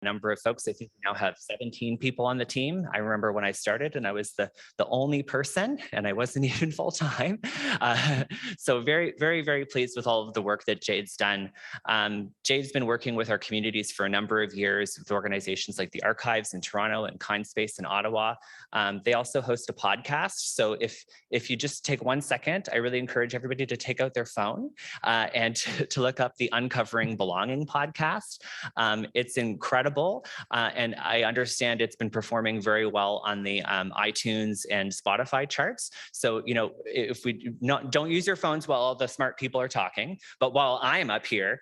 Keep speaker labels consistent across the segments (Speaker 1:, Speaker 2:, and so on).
Speaker 1: number of folks. I think we now have 17 people on the team. I remember when I started and I was the only person and I wasn't even full-time. So very, very, very pleased with all of the work that Jade's done. Jade's been working with our communities for a number of years with organizations like the Archives in Toronto and Kindspace in Ottawa. They also host a podcast. So if you just take 1 second, I really encourage everybody to take out their phone and to look up the Uncovering Belonging podcast. It's incredible. And I understand it's been performing very well on the iTunes and Spotify charts. So, you know, if we don't use your phones while all the smart people are talking, but while I'm up here,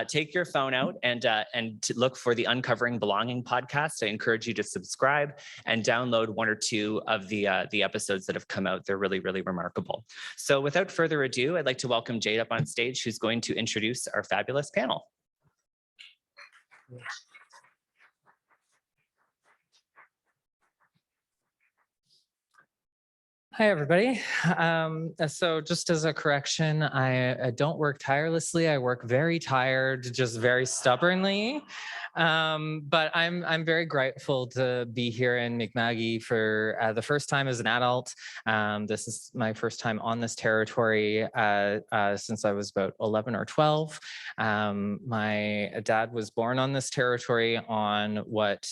Speaker 1: take your phone out and to look for the Uncovering Belonging podcast. I encourage you to subscribe and download 1 or 2 of the episodes that have come out. They're really, really remarkable. So without further ado, I'd like to welcome Jade up on stage, who's going to introduce our fabulous panel.
Speaker 2: Hi, everybody. So just as a correction, I don't work tirelessly. I work very tired, just very stubbornly. But I'm very grateful to be here in Mi'kma'ki for the first time as an adult. This is my first time on this territory since I was about 11 or 12. My dad was born on this territory on what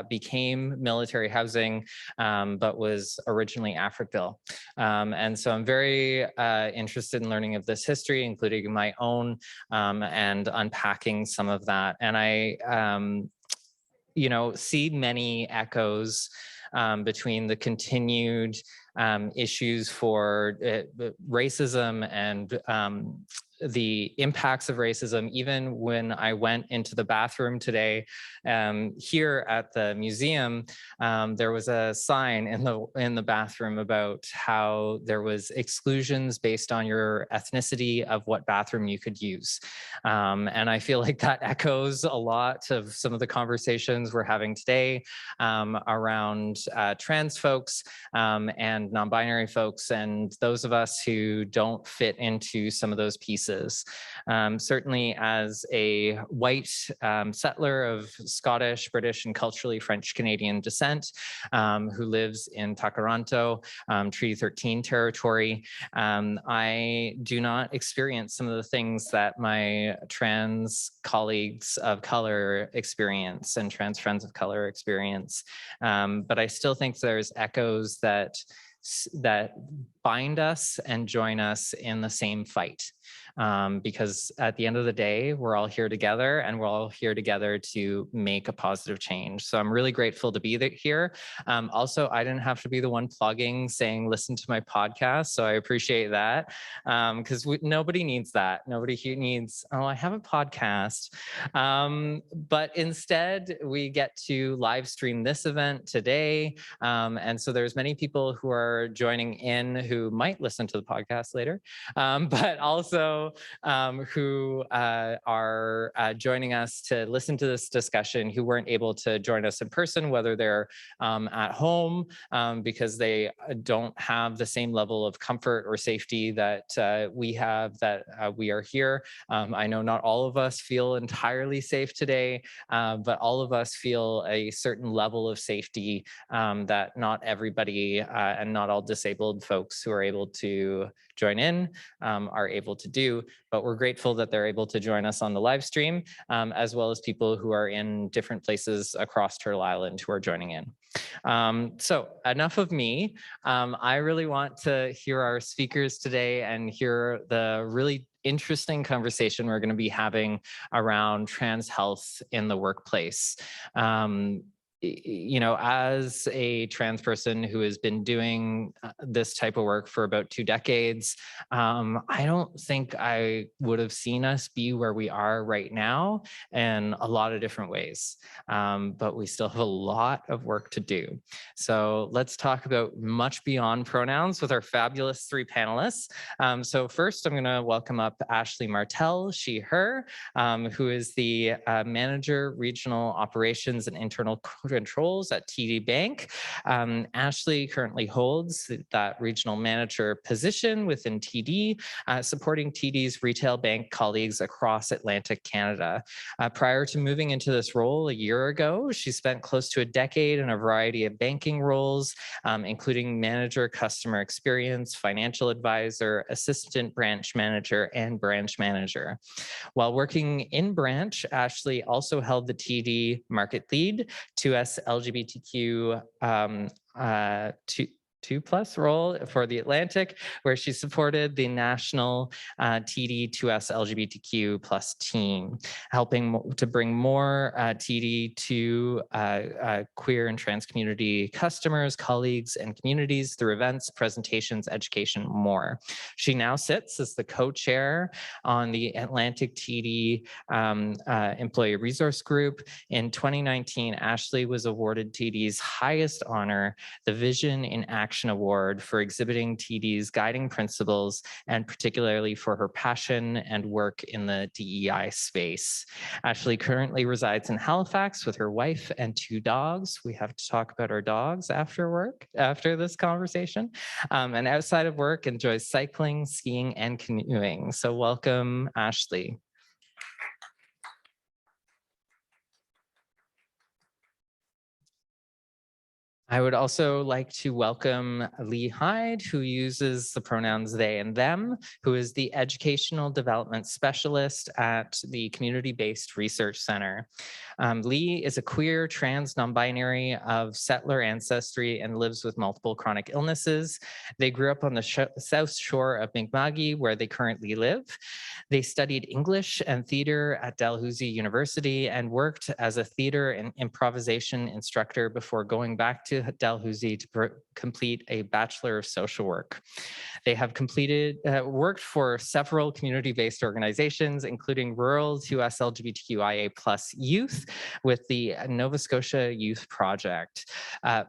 Speaker 2: became military housing, but was originally Africville. And so I'm very interested in learning of this history, including my own, and unpacking some of that. And I you know, see many echoes between the continued issues for racism and the impacts of racism. Even when I went into the bathroom today here at the museum, there was a sign in the bathroom about how there was exclusions based on your ethnicity of what bathroom you could use. And I feel like that echoes a lot of some of the conversations we're having today around trans folks and non-binary folks and those of us who don't fit into some of those pieces. Certainly as a white settler of Scottish, British, and culturally French-Canadian descent who lives in Takaranto, Treaty 13 territory, I do not experience some of the things that my trans colleagues of color experience and trans friends of color experience. But I still think there's echoes that bind us and join us in the same fight. Because at the end of the day, we're all here together and we're all here together to make a positive change. So I'm really grateful to be here. Also, I didn't have to be the one plugging, saying, listen to my podcast. So I appreciate that because nobody needs that. Nobody here needs, oh, I have a podcast. But instead, we get to live stream this event today. And so there's many people who are joining in who might listen to the podcast later, but also who are joining us to listen to this discussion who weren't able to join us in person, whether they're at home because they don't have the same level of comfort or safety that we have, that we are here. I know not all of us feel entirely safe today, but all of us feel a certain level of safety that not everybody and not all disabled folks who are able to join in are able to do, but we're grateful that they're able to join us on the live stream, as well as people who are in different places across Turtle Island who are joining in. So enough of me. I really want to hear our speakers today and hear the really interesting conversation we're going to be having around trans health in the workplace. You know, as a trans person who has been doing this type of work for about 2 decades, I don't think I would have seen us be where we are right now in a lot of different ways, but we still have a lot of work to do. So let's talk about much beyond pronouns with our fabulous 3 panelists. So first, I'm going to welcome up Ashley Martell, she, her, who is the Manager, Regional Operations and Internal controls at TD Bank. Ashley currently holds that regional manager position within TD, supporting TD's retail bank colleagues across Atlantic Canada. Prior to moving into this role a year ago, she spent close to a decade in a variety of banking roles, including manager, customer experience, financial advisor, assistant branch manager, and branch manager. While working in branch, Ashley also held the TD market lead, 2S LGBTQ 2+ role for the Atlantic, where she supported the national TD 2S LGBTQ+ team, helping to bring more TD to queer and trans community customers, colleagues, and communities through events, presentations, education, more. She now sits as the co-chair on the Atlantic TD Employee Resource Group. In 2019, Ashley was awarded TD's highest honor, the Vision in Action Award, for exhibiting TD's guiding principles, and particularly for her passion and work in the DEI space. Ashley currently resides in Halifax with her wife and 2 dogs. We have to talk about our dogs after this conversation. And outside of work, enjoys cycling, skiing, and canoeing. So welcome, Ashley. I would also like to welcome Leigh Hyde, who uses the pronouns they and them, who is the Educational Development Specialist at the Community-Based Research Center. Leigh is a queer, trans, non-binary of settler ancestry and lives with multiple chronic illnesses. They grew up on the south shore of Mi'kma'ki, where they currently live. They studied English and theater at Dalhousie University and worked as a theater and improvisation instructor before going back to Dalhousie to complete a Bachelor of Social Work. They have worked for several community-based organizations, including rural 2S LGBTQIA+ youth with the Nova Scotia Youth Project.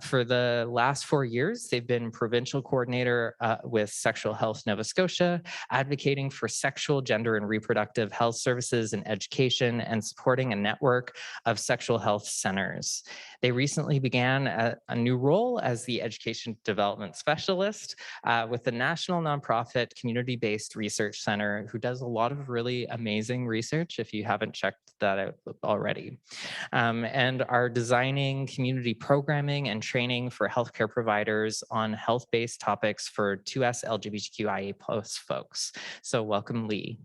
Speaker 2: For the last 4 years, they've been provincial coordinator with Sexual Health Nova Scotia, advocating for sexual, gender, and reproductive health services and education, and supporting a network of sexual health centers. They recently began a new role as the Education Development Specialist with the national nonprofit Community-Based Research Center, who does a lot of really amazing research if you haven't checked that out already, and are designing community programming and training for healthcare providers on health-based topics for 2S LGBTQIA+ folks. So welcome, Leigh.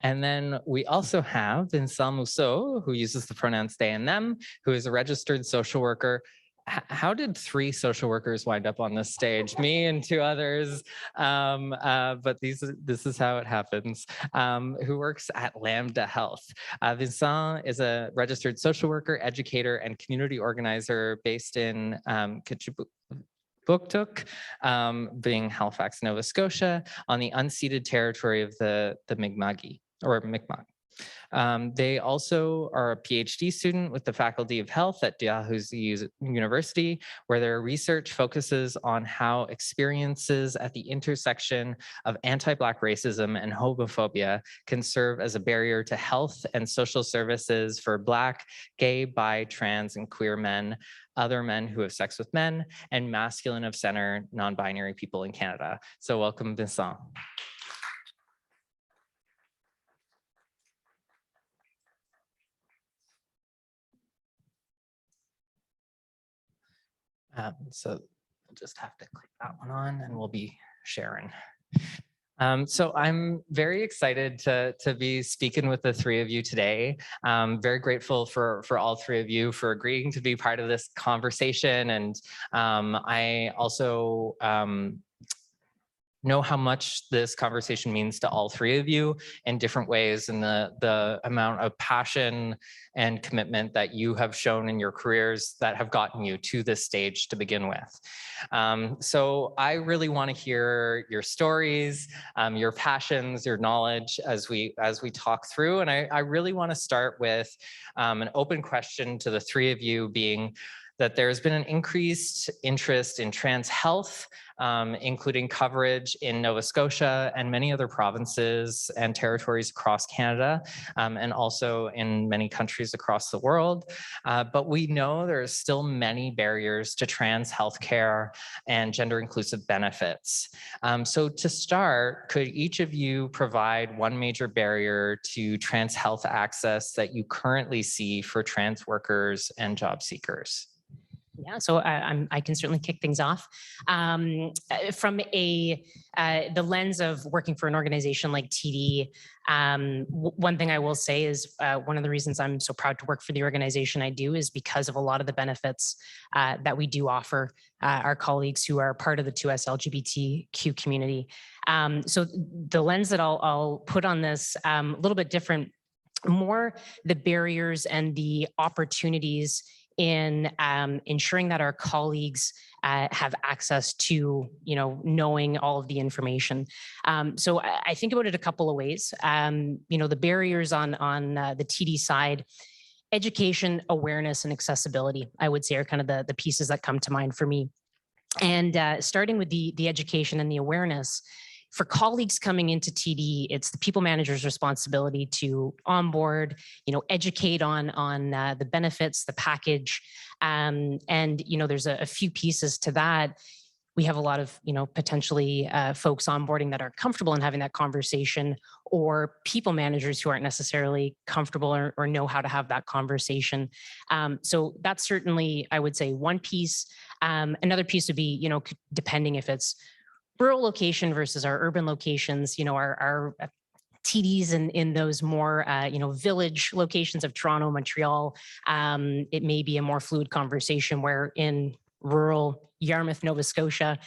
Speaker 2: And then we also have Vincent Mousseau, who uses the pronouns they and them, who is a registered social worker. How did 3 social workers wind up on this stage? Me and 2 others, but this is how it happens, who works at Lambda Health. Vincent is a registered social worker, educator, and community organizer based in Buktuk, being Halifax, Nova Scotia, on the unceded territory of the Mi'kma'ki, or Mi'kmaq. They also are a PhD student with the Faculty of Health at Dalhousie University, where their research focuses on how experiences at the intersection of anti-Black racism and homophobia can serve as a barrier to health and social services for Black, gay, bi, trans, and queer men, other men who have sex with men, and masculine of center non-binary people in Canada. So welcome, Vincent. So we'll just have to click that one on and we'll be sharing. So I'm very excited to be speaking with the 3 of you today. Very grateful for all 3 of you for agreeing to be part of this conversation. And I also know how much this conversation means to all 3 of you in different ways, and the amount of passion and commitment that you have shown in your careers that have gotten you to this stage to begin with. So I really want to hear your stories, your passions, your knowledge as we talk through. And I really want to start with an open question to the 3 of you, being that there's been an increased interest in trans health including coverage in Nova Scotia and many other provinces and territories across Canada, and also in many countries across the world. But we know there are still many barriers to trans healthcare and gender inclusive benefits. So to start, could each of you provide one major barrier to trans health access that you currently see for trans workers and job seekers?
Speaker 3: Yeah, so I can certainly kick things off. From the lens of working for an organization like TD, one thing I will say is one of the reasons I'm so proud to work for the organization I do is because of a lot of the benefits that we do offer our colleagues who are part of the 2S LGBTQ community. So the lens that I'll put on this a little bit different, more the barriers and the opportunities in ensuring that our colleagues have access to, knowing all of the information. So I think about it a couple of ways. The barriers on the TD side, education, awareness, and accessibility, I would say are kind of the pieces that come to mind for me. And starting with the education and the awareness, for colleagues coming into TD, it's the people manager's responsibility to onboard, educate on the benefits, the package, and there's a few pieces to that. We have a lot of potentially folks onboarding that are comfortable in having that conversation, or people managers who aren't necessarily comfortable or know how to have that conversation. So that's certainly, I would say, one piece. Another piece would be, depending if it's rural location versus our urban locations, our TDs in those more, village locations of Toronto, Montreal, it may be a more fluid conversation where in rural Yarmouth, Nova Scotia,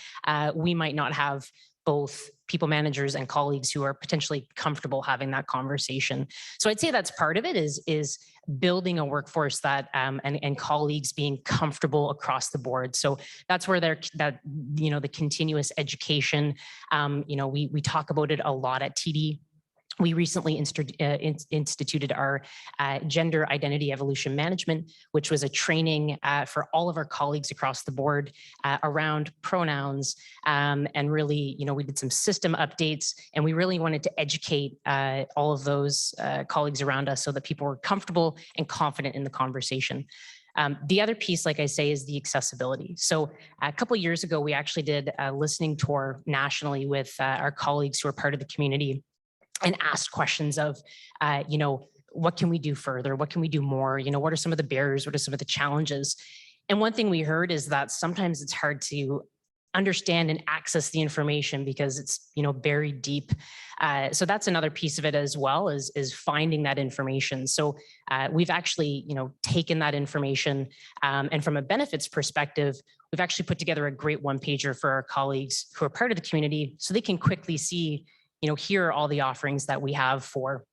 Speaker 3: we might not have both people managers and colleagues who are potentially comfortable having that conversation. So I'd say that's part of it is building a workforce that and colleagues being comfortable across the board. So that's where the continuous education, we talk about it a lot at TD. We recently instituted our gender identity evolution management, which was a training for all of our colleagues across the board around pronouns. And really, we did some system updates, and we really wanted to educate all of those colleagues around us so that people were comfortable and confident in the conversation. The other piece, like I say, is the accessibility. So a couple of years ago, we actually did a listening tour nationally with our colleagues who are part of the community, and asked questions of, what can we do further? What can we do more? What are some of the barriers? What are some of the challenges? And one thing we heard is that sometimes it's hard to understand and access the information because it's, buried deep. So that's another piece of it as well, is finding that information. So we've actually, taken that information, and from a benefits perspective, we've actually put together a great one-pager for our colleagues who are part of the community so they can quickly see, here are all the offerings that we have for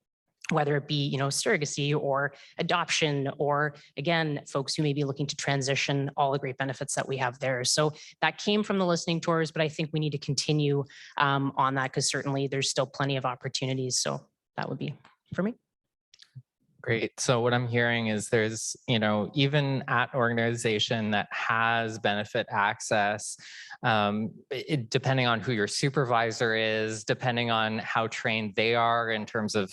Speaker 3: whether it be, surrogacy or adoption, or again, folks who may be looking to transition, all the great benefits that we have there. So that came from the listening tours, but I think we need to continue on that because certainly there's still plenty of opportunities. So that would be for me.
Speaker 2: Great. So what I'm hearing is there's, even at an organization that has benefit access, depending on who your supervisor is, depending on how trained they are in terms of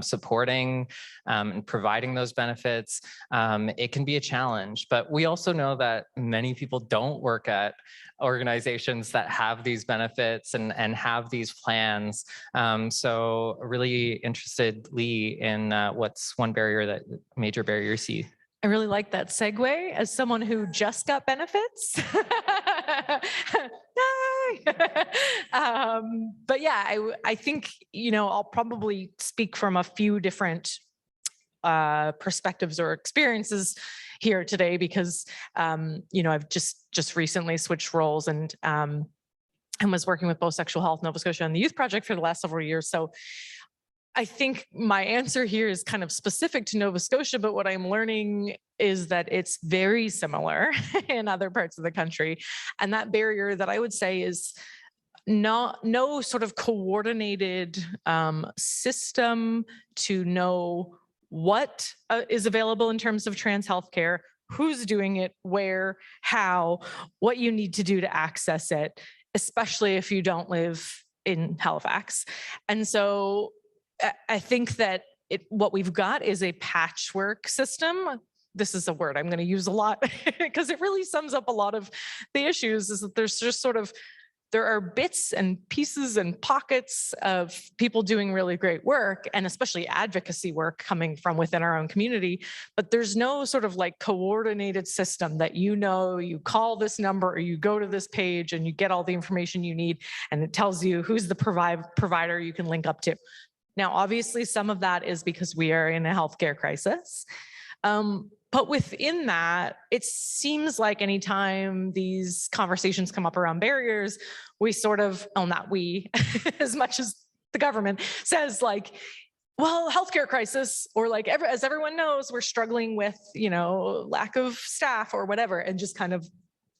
Speaker 2: supporting and providing those benefits, it can be a challenge. But we also know that many people don't work at organizations that have these benefits and have these plans. So really interested, Leigh, in what's one major barrier you see?
Speaker 4: I really like that segue as someone who just got benefits. But yeah, I think, I'll probably speak from a few different perspectives or experiences here today because, I've just recently switched roles and was working with both Sexual Health Nova Scotia and the Youth Project for the last several years. So I think my answer here is kind of specific to Nova Scotia, but what I'm learning is that it's very similar in other parts of the country. And that barrier that I would say is no sort of coordinated system to know what is available in terms of trans healthcare, who's doing it, where, how, what you need to do to access it, especially if you don't live in Halifax. And so I think that what we've got is a patchwork system. This is a word I'm going to use a lot because it really sums up a lot of the issues, is that there's just sort of, there are bits and pieces and pockets of people doing really great work, and especially advocacy work coming from within our own community, but there's no sort of like coordinated system that, you call this number or you go to this page and you get all the information you need, and it tells you who's the provider you can link up to. Now, obviously, some of that is because we are in a healthcare crisis. But within that, it seems like anytime these conversations come up around barriers, we sort of, not we, as much as the government says, like, well, healthcare crisis, or like, as everyone knows, we're struggling with, lack of staff or whatever, and just kind of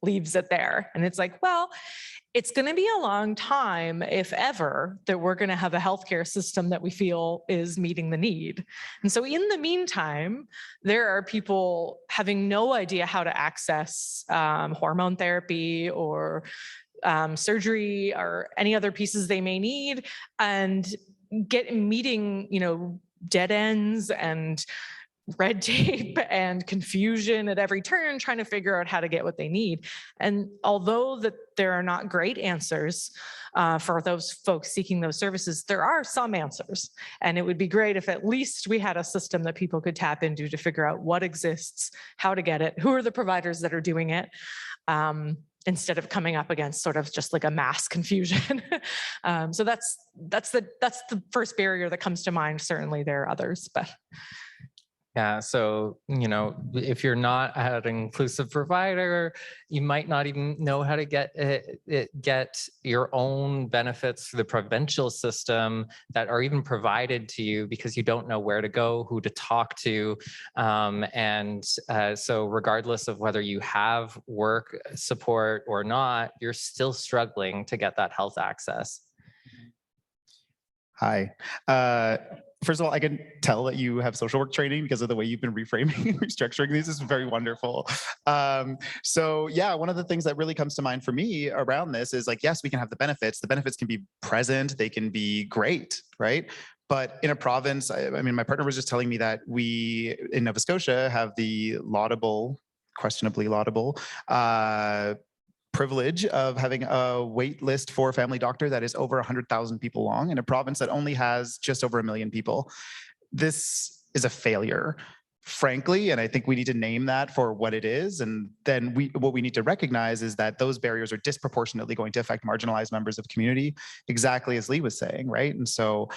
Speaker 4: leaves it there. And it's like, well, it's going to be a long time, if ever, that we're going to have a healthcare system that we feel is meeting the need. And so in the meantime, there are people having no idea how to access hormone therapy or surgery or any other pieces they may need, and meeting, dead ends and red tape and confusion at every turn, trying to figure out how to get what they need. And although that there are not great answers for those folks seeking those services, there are some answers. And it would be great if at least we had a system that people could tap into to figure out what exists, how to get it, who are the providers that are doing it, instead of coming up against sort of just like a mass confusion. So that's the first barrier that comes to mind. Certainly there are others, but.
Speaker 2: Yeah, so, if you're not an inclusive provider, you might not even know how to get your own benefits through the provincial system that are even provided to you, because you don't know where to go, who to talk to. So regardless of whether you have work support or not, you're still struggling to get that health access.
Speaker 5: Hi. First of all, I can tell that you have social work training because of the way you've been reframing and restructuring these. Is very wonderful. So yeah, one of the things that really comes to mind for me around this is like, yes, we can have the benefits. The benefits can be present. They can be great, right? But in a province, I mean, my partner was just telling me that we in Nova Scotia have the questionably laudable, privilege of having a wait list for a family doctor that is over 100,000 people long in a province that only has just over 1 million people. This is a failure, frankly, and I think we need to name that for what it is. And then what we need to recognize is that those barriers are disproportionately going to affect marginalized members of the community, exactly as Leigh was saying, right? And so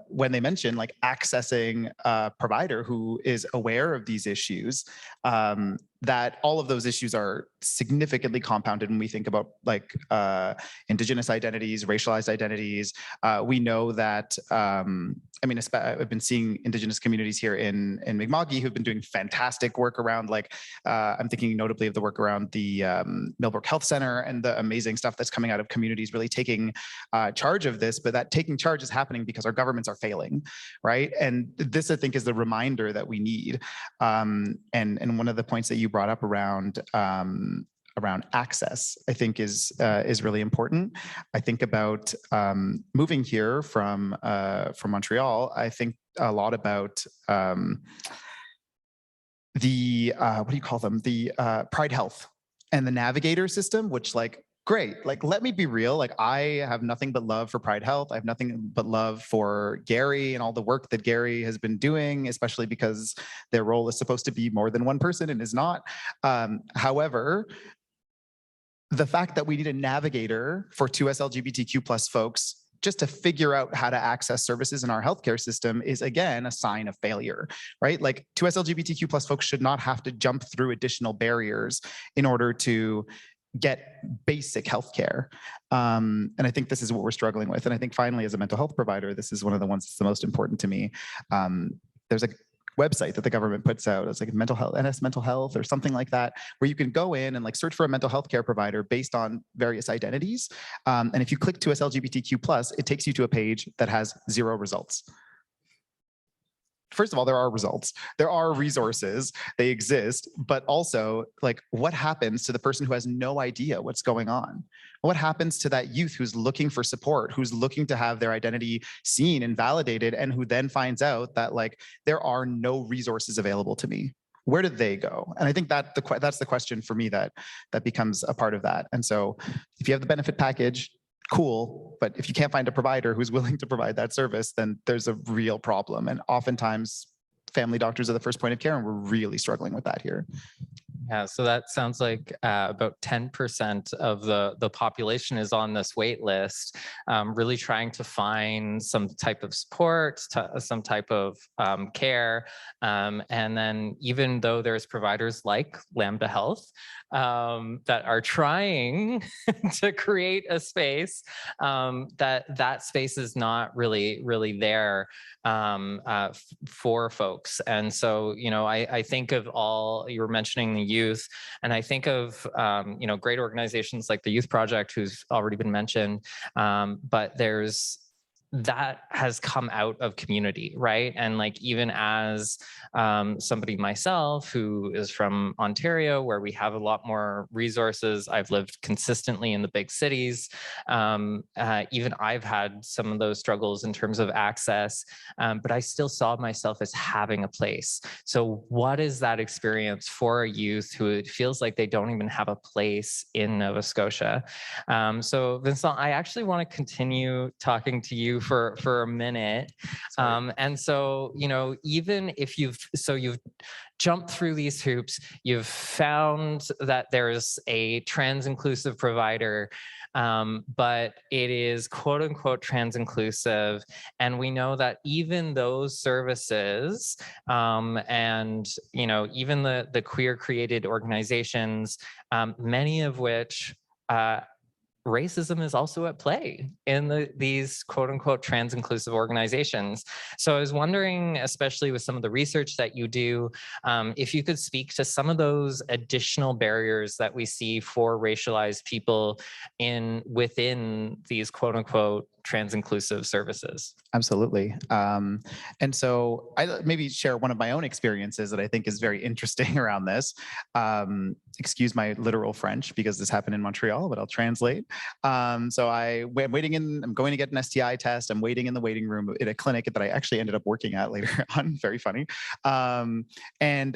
Speaker 5: when they mention like accessing a provider who is aware of these issues, that all of those issues are significantly compounded when we think about like Indigenous identities, racialized identities. We know that, I've been seeing Indigenous communities here in Mi'kmaq who've been doing fantastic work around like, I'm thinking notably of the work around the Millbrook Health Center and the amazing stuff that's coming out of communities really taking charge of this, but that taking charge is happening because our governments are failing, right? And this, I think, is the reminder that we need. And one of the points that you brought up around access, I think is really important. I think about moving here from Montreal. I think a lot about the what do you call them? The Pride Health and the Navigator system, which like. Great. Like, let me be real. Like, I have nothing but love for Pride Health. I have nothing but love for Gary and all the work that Gary has been doing, especially because their role is supposed to be more than one person and is not. However, the fact that we need a navigator for 2S LGBTQ plus folks just to figure out how to access services in our healthcare system is, again, a sign of failure, right? Like 2S LGBTQ plus folks should not have to jump through additional barriers in order to get basic healthcare. And I think this is what we're struggling with. And I think finally, as a mental health provider, this is one of the ones that's the most important to me. There's a website that the government puts out. It's like mental health, NS mental health or something like that, where you can go in and like search for a mental health care provider based on various identities. And if you click 2S LGBTQ+, it takes you to a page that has 0 results. first of all, there are results, there are resources, they exist, but also like what happens to the person who has no idea what's going on? What happens to that youth who's looking for support, who's looking to have their identity seen and validated, and who then finds out that like there are no resources available to me? Where did they go? And I think that that's the question for me that becomes a part of that. And so if you have the benefit package, cool, but if you can't find a provider who's willing to provide that service, then there's a real problem. And oftentimes family doctors are the first point of care, and we're really struggling with that here.
Speaker 2: Yeah, so that sounds like about 10% of the population is on this wait list, really trying to find some type of support, some type of care. And then even though there's providers like Lambda Health that are trying to create a space, that space is not really there for folks. And so, you know, I think of all, you were mentioning the youth, and I think of, you know, great organizations like the Youth Project, who's already been mentioned, but that has come out of community, right? And like, even as somebody myself who is from Ontario, where we have a lot more resources, I've lived consistently in the big cities. Even I've had some of those struggles in terms of access, but I still saw myself as having a place. So what is that experience for a youth who it feels like they don't even have a place in Nova Scotia? So Vincent, I actually want to continue talking to you for a minute. And so, you know, even if you've jumped through these hoops, you've found that there's a trans inclusive provider, but it is quote unquote trans inclusive. And we know that even those services, and, you know, even the queer created organizations, many of which, racism is also at play in these quote unquote trans inclusive organizations. So I was wondering, especially with some of the research that you do, if you could speak to some of those additional barriers that we see for racialized people within these quote unquote trans inclusive services.
Speaker 5: Absolutely. And so I maybe share one of my own experiences that I think is very interesting around this. Excuse my literal French because this happened in Montreal, but I'll translate. So I'm going to get an STI test. I'm waiting in the waiting room at a clinic that I actually ended up working at later on. Very funny. And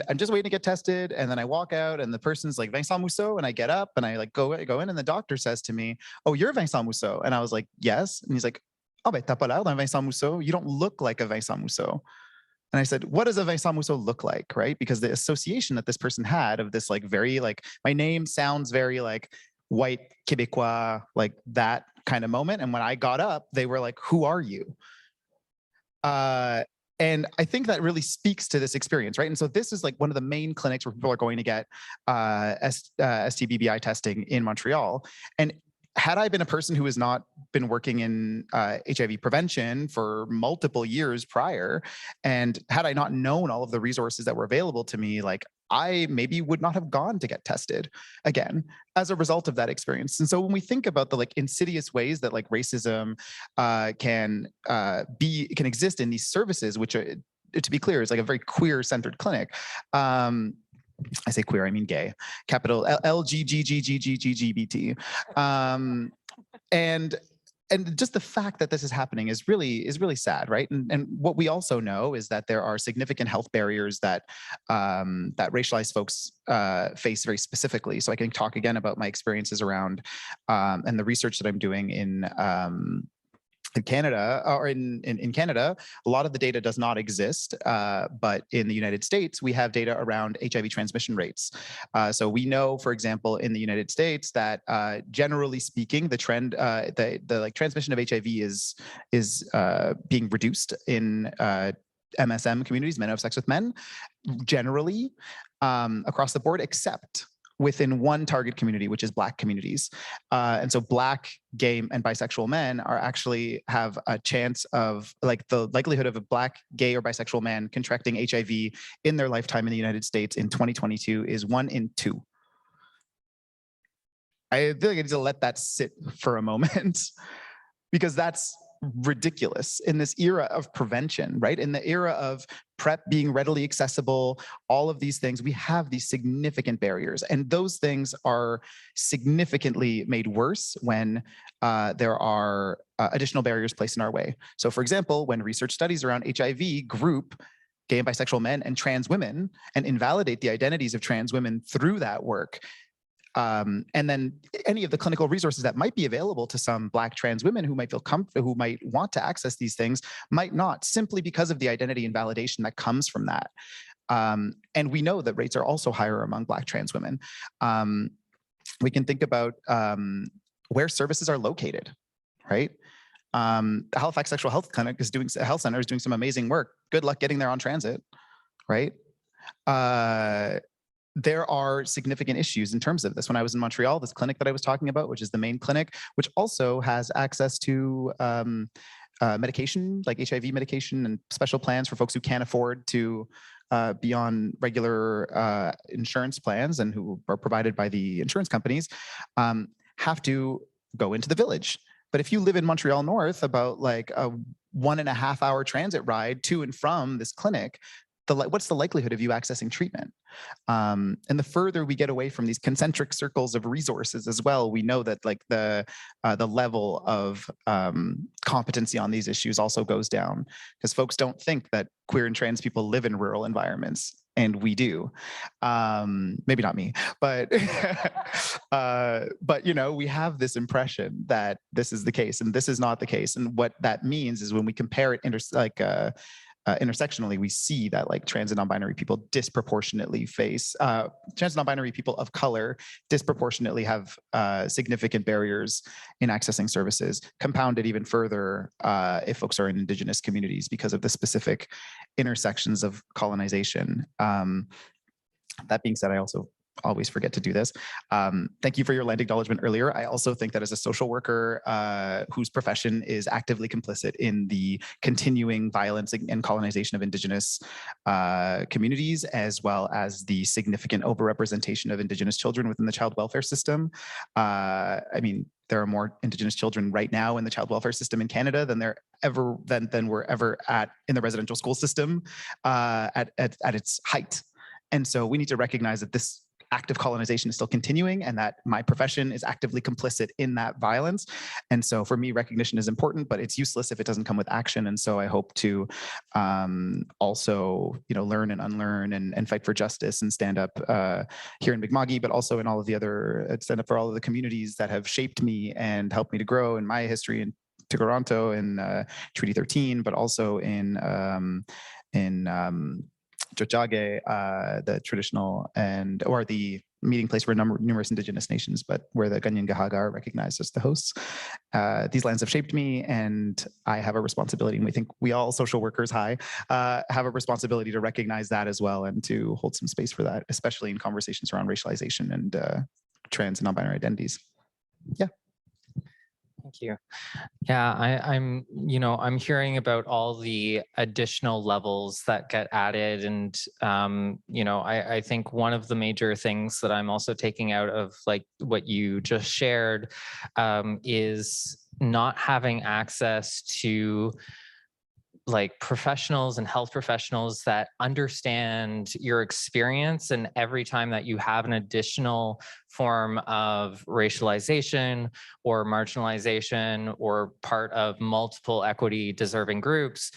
Speaker 5: I'm just waiting to get tested. And then I walk out and the person's like, Vincent Mousseau. And I get up and I like go in and the doctor says to me, oh, you're Vincent Mousseau. And I was like, yes. And he's like, oh, ben, t'as pas l'air d'un Vincent Mousseau. You don't look like a Vincent Mousseau. And I said, what does a Vincent Mousseau look like, right? Because the association that this person had of this like very like, my name sounds very like white Québécois, like that kind of moment. And when I got up, they were like, who are you? And I think that really speaks to this experience, right? And so this is like one of the main clinics where people are going to get STBBI testing in Montreal. And had I been a person who has not been working in HIV prevention for multiple years prior, and had I not known all of the resources that were available to me, like I maybe would not have gone to get tested again as a result of that experience. And so when we think about the like insidious ways that like racism can exist in these services, which to be clear is like a very queer-centered clinic. I say queer, I mean gay, capital LGGGGGGBT. And just the fact that this is happening is really sad, right? And what we also know is that there are significant health barriers that racialized folks face very specifically. So I can talk again about my experiences around and the research that I'm doing in Canada, or in Canada, a lot of the data does not exist, but in the United States, we have data around HIV transmission rates. So we know, for example, in the United States that generally speaking, the trend, the like transmission of HIV is being reduced in MSM communities, men who have sex with men, generally across the board, except within one target community, which is Black communities. And so Black, gay, and bisexual men actually have a chance of, like, the likelihood of a Black, gay, or bisexual man contracting HIV in their lifetime in the United States in 2022 is 1 in 2. I feel like I need to let that sit for a moment because that's ridiculous in this era of prevention, right? In the era of PrEP being readily accessible, all of these things, we have these significant barriers. And those things are significantly made worse when there are additional barriers placed in our way. So for example, when research studies around HIV group gay and bisexual men and trans women and invalidate the identities of trans women through that work, and then any of the clinical resources that might be available to some Black trans women who might feel comfortable, who might want to access these things, might not, simply because of the identity and validation that comes from that. And we know that rates are also higher among Black trans women. We can think about where services are located, right? The Halifax Sexual Health Clinic is doing, health center is doing some amazing work. Good luck getting there on transit, right? There are significant issues in terms of this. When I was in Montreal, this clinic that I was talking about, which is the main clinic, which also has access to medication, like HIV medication and special plans for folks who can't afford to be on regular insurance plans and who are provided by the insurance companies, have to go into the village. But if you live in Montreal North, about like a 1.5 hour transit ride to and from this clinic, what's the likelihood of you accessing treatment? And the further we get away from these concentric circles of resources as well, we know that like the level of competency on these issues also goes down, because folks don't think that queer and trans people live in rural environments, and we do. Maybe not me, but but you know, we have this impression that this is the case, and this is not the case. And what that means is when we compare it intersectionally, we see that like trans and non-binary people disproportionately face, trans and non-binary people of color disproportionately have significant barriers in accessing services, compounded even further if folks are in Indigenous communities because of the specific intersections of colonization. That being said, I also always forget to do this. Thank you for your land acknowledgement earlier. I also think that as a social worker whose profession is actively complicit in the continuing violence and colonization of Indigenous communities, as well as the significant overrepresentation of Indigenous children within the child welfare system. I mean, there are more Indigenous children right now in the child welfare system in Canada than were ever at in the residential school system at its height. And so we need to recognize that this active colonization is still continuing and that my profession is actively complicit in that violence. And so for me, recognition is important, but it's useless if it doesn't come with action. And so I hope to also, learn and unlearn and fight for justice and stand up here in Mi'kma'ki, but also in all of the other, stand up for all of the communities that have shaped me and helped me to grow in my history in Toronto in Treaty 13, but also in Tiohtià:ke, the traditional or the meeting place for numerous Indigenous nations, but where the Kanien'kehá:ka are recognized as the hosts. These lands have shaped me, and I have a responsibility, and we think we all social workers have a responsibility to recognize that as well and to hold some space for that, especially in conversations around racialization and trans and non-binary identities. Yeah.
Speaker 2: Thank you. Yeah, I'm hearing about all the additional levels that get added, and I think one of the major things that I'm also taking out of like what you just shared is not having access to like professionals and health professionals that understand your experience, and every time that you have an additional form of racialization or marginalization or part of multiple equity deserving groups,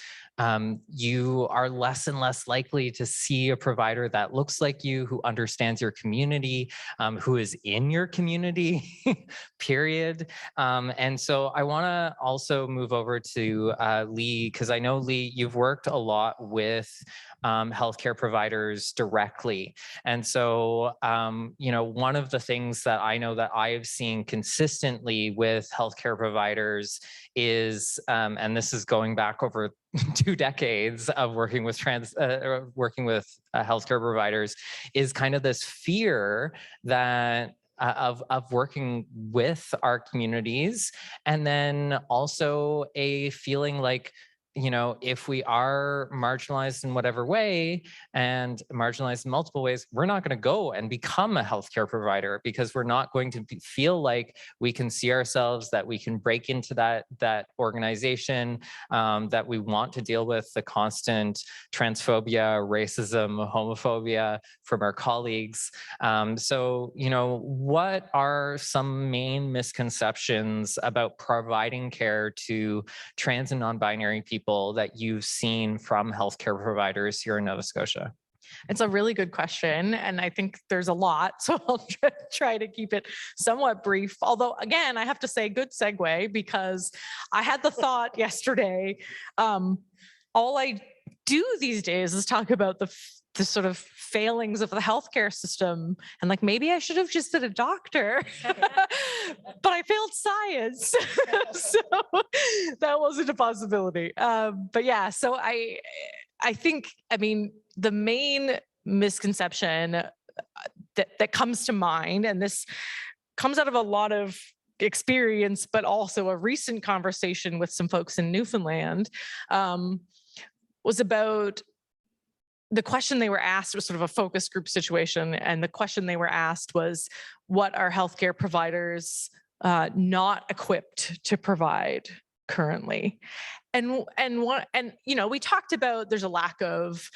Speaker 2: you are less and less likely to see a provider that looks like you, who understands your community, who is in your community, period. And so I want to also move over to Leigh, because I know, Leigh, you've worked a lot with healthcare providers directly. And so, one of the things that I know that I've seen consistently with healthcare providers is, and this is going back over 2 decades of working with healthcare providers, is kind of this fear that of working with our communities, and then also a feeling like, if we are marginalized in whatever way and marginalized in multiple ways, we're not going to go and become a healthcare provider because we're not going to feel like we can see ourselves, that we can break into that organization, that we want to deal with the constant transphobia, racism, homophobia from our colleagues. So, what are some main misconceptions about providing care to trans and non-binary people that you've seen from healthcare providers here in Nova Scotia?
Speaker 4: It's a really good question. And I think there's a lot. So I'll try to keep it somewhat brief. Although, again, I have to say good segue, because I had the thought yesterday, all I do these days is talk about the sort of failings of the healthcare system. And like, maybe I should have just been a doctor, but I failed science. So that wasn't a possibility. But yeah, so I think, the main misconception that comes to mind, and this comes out of a lot of experience, but also a recent conversation with some folks in Newfoundland, was about the question they were asked. Was sort of a focus group situation. And the question they were asked was, what are healthcare providers not equipped to provide currently? And we talked about there's a lack of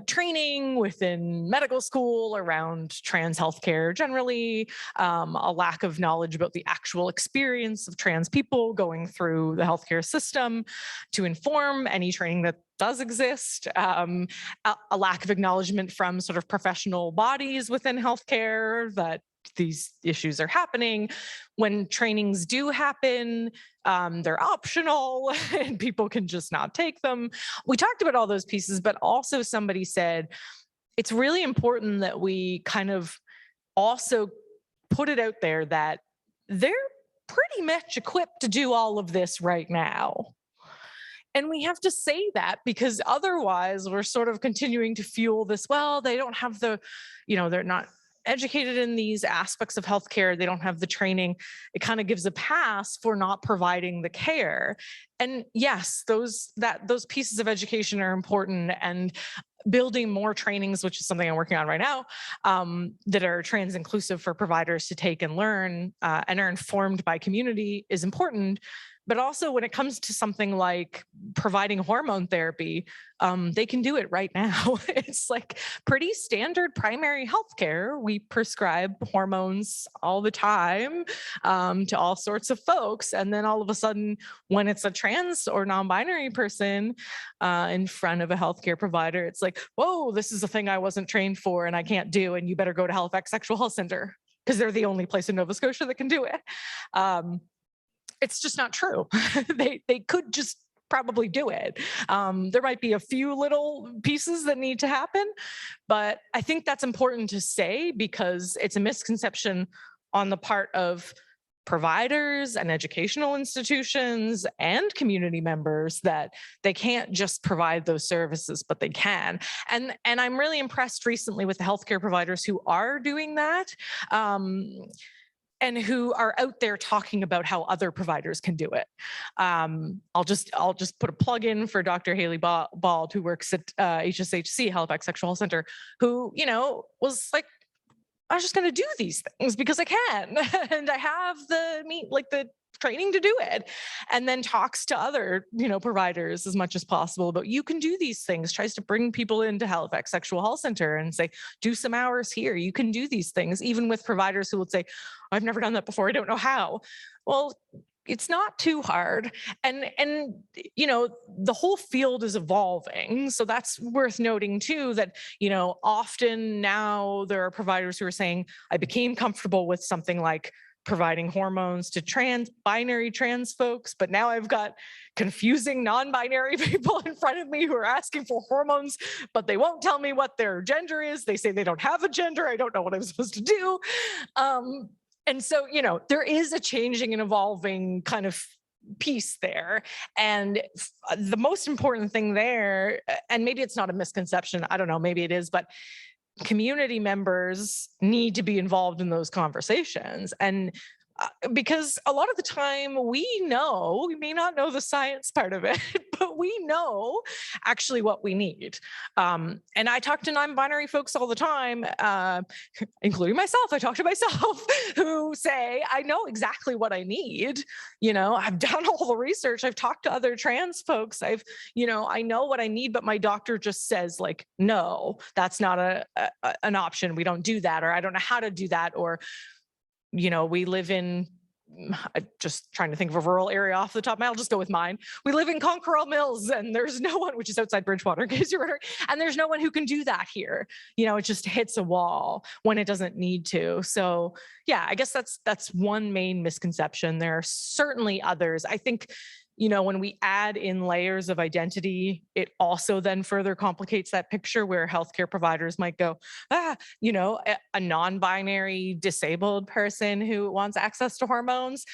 Speaker 4: training within medical school around trans healthcare generally, a lack of knowledge about the actual experience of trans people going through the healthcare system to inform any training that does exist, a lack of acknowledgement from sort of professional bodies within healthcare that these issues are happening. When trainings do happen, they're optional and people can just not take them. We talked about all those pieces, but also somebody said, it's really important that we kind of also put it out there that they're pretty much equipped to do all of this right now. And we have to say that, because otherwise we're sort of continuing to fuel this, well, they don't have the, they're not educated in these aspects of healthcare, they don't have the training. It kind of gives a pass for not providing the care. And yes, those pieces of education are important, and building more trainings, which is something I'm working on right now, that are trans inclusive for providers to take and learn and are informed by community is important. But also when it comes to something like providing hormone therapy, they can do it right now. It's like pretty standard primary healthcare. We prescribe hormones all the time to all sorts of folks. And then all of a sudden, when it's a trans or non-binary person in front of a healthcare provider, it's like, whoa, this is a thing I wasn't trained for and I can't do. And you better go to Halifax Sexual Health Center because they're the only place in Nova Scotia that can do it. It's just not true. They could just probably do it. There might be a few little pieces that need to happen, but I think that's important to say because it's a misconception on the part of providers and educational institutions and community members that they can't just provide those services, but they can. And I'm really impressed recently with the healthcare providers who are doing that. And who are out there talking about how other providers can do it. I'll just put a plug in for Dr. Haley Bald, who works at HSHC, Halifax Sexual Health Center, who, was like, I was just going to do these things because I can, and I have the training to do it, and then talks to other, providers as much as possible about you can do these things, tries to bring people into Halifax Sexual Health Center and say, do some hours here. You can do these things, even with providers who would say, I've never done that before. I don't know how. Well, it's not too hard. And the whole field is evolving. So that's worth noting too, that, often now there are providers who are saying, I became comfortable with something like providing hormones to binary trans folks, but now I've got confusing non-binary people in front of me who are asking for hormones, but they won't tell me what their gender is. They say they don't have a gender. I don't know what I'm supposed to do. And so, there is a changing and evolving kind of piece there. And the most important thing there, and maybe it's not a misconception, I don't know, maybe it is, but community members need to be involved in those conversations. And because a lot of the time we may not know the science part of it, but we know actually what we need. And I talk to non-binary folks all the time, including myself. I talk to myself who say, I know exactly what I need. I've done all the research. I've talked to other trans folks. I know what I need, but my doctor just says like, no, that's not an option. We don't do that, or I don't know how to do that, or we live in, just trying to think of a rural area off the top of my head, I'll just go with mine. We live in Conquerall Mills, and there's no one, which is outside Bridgewater, in case you're wondering, and there's no one who can do that here. It just hits a wall when it doesn't need to. So yeah, I guess that's one main misconception. There are certainly others. I think, when we add in layers of identity, it also then further complicates that picture where healthcare providers might go, a non-binary disabled person who wants access to hormones.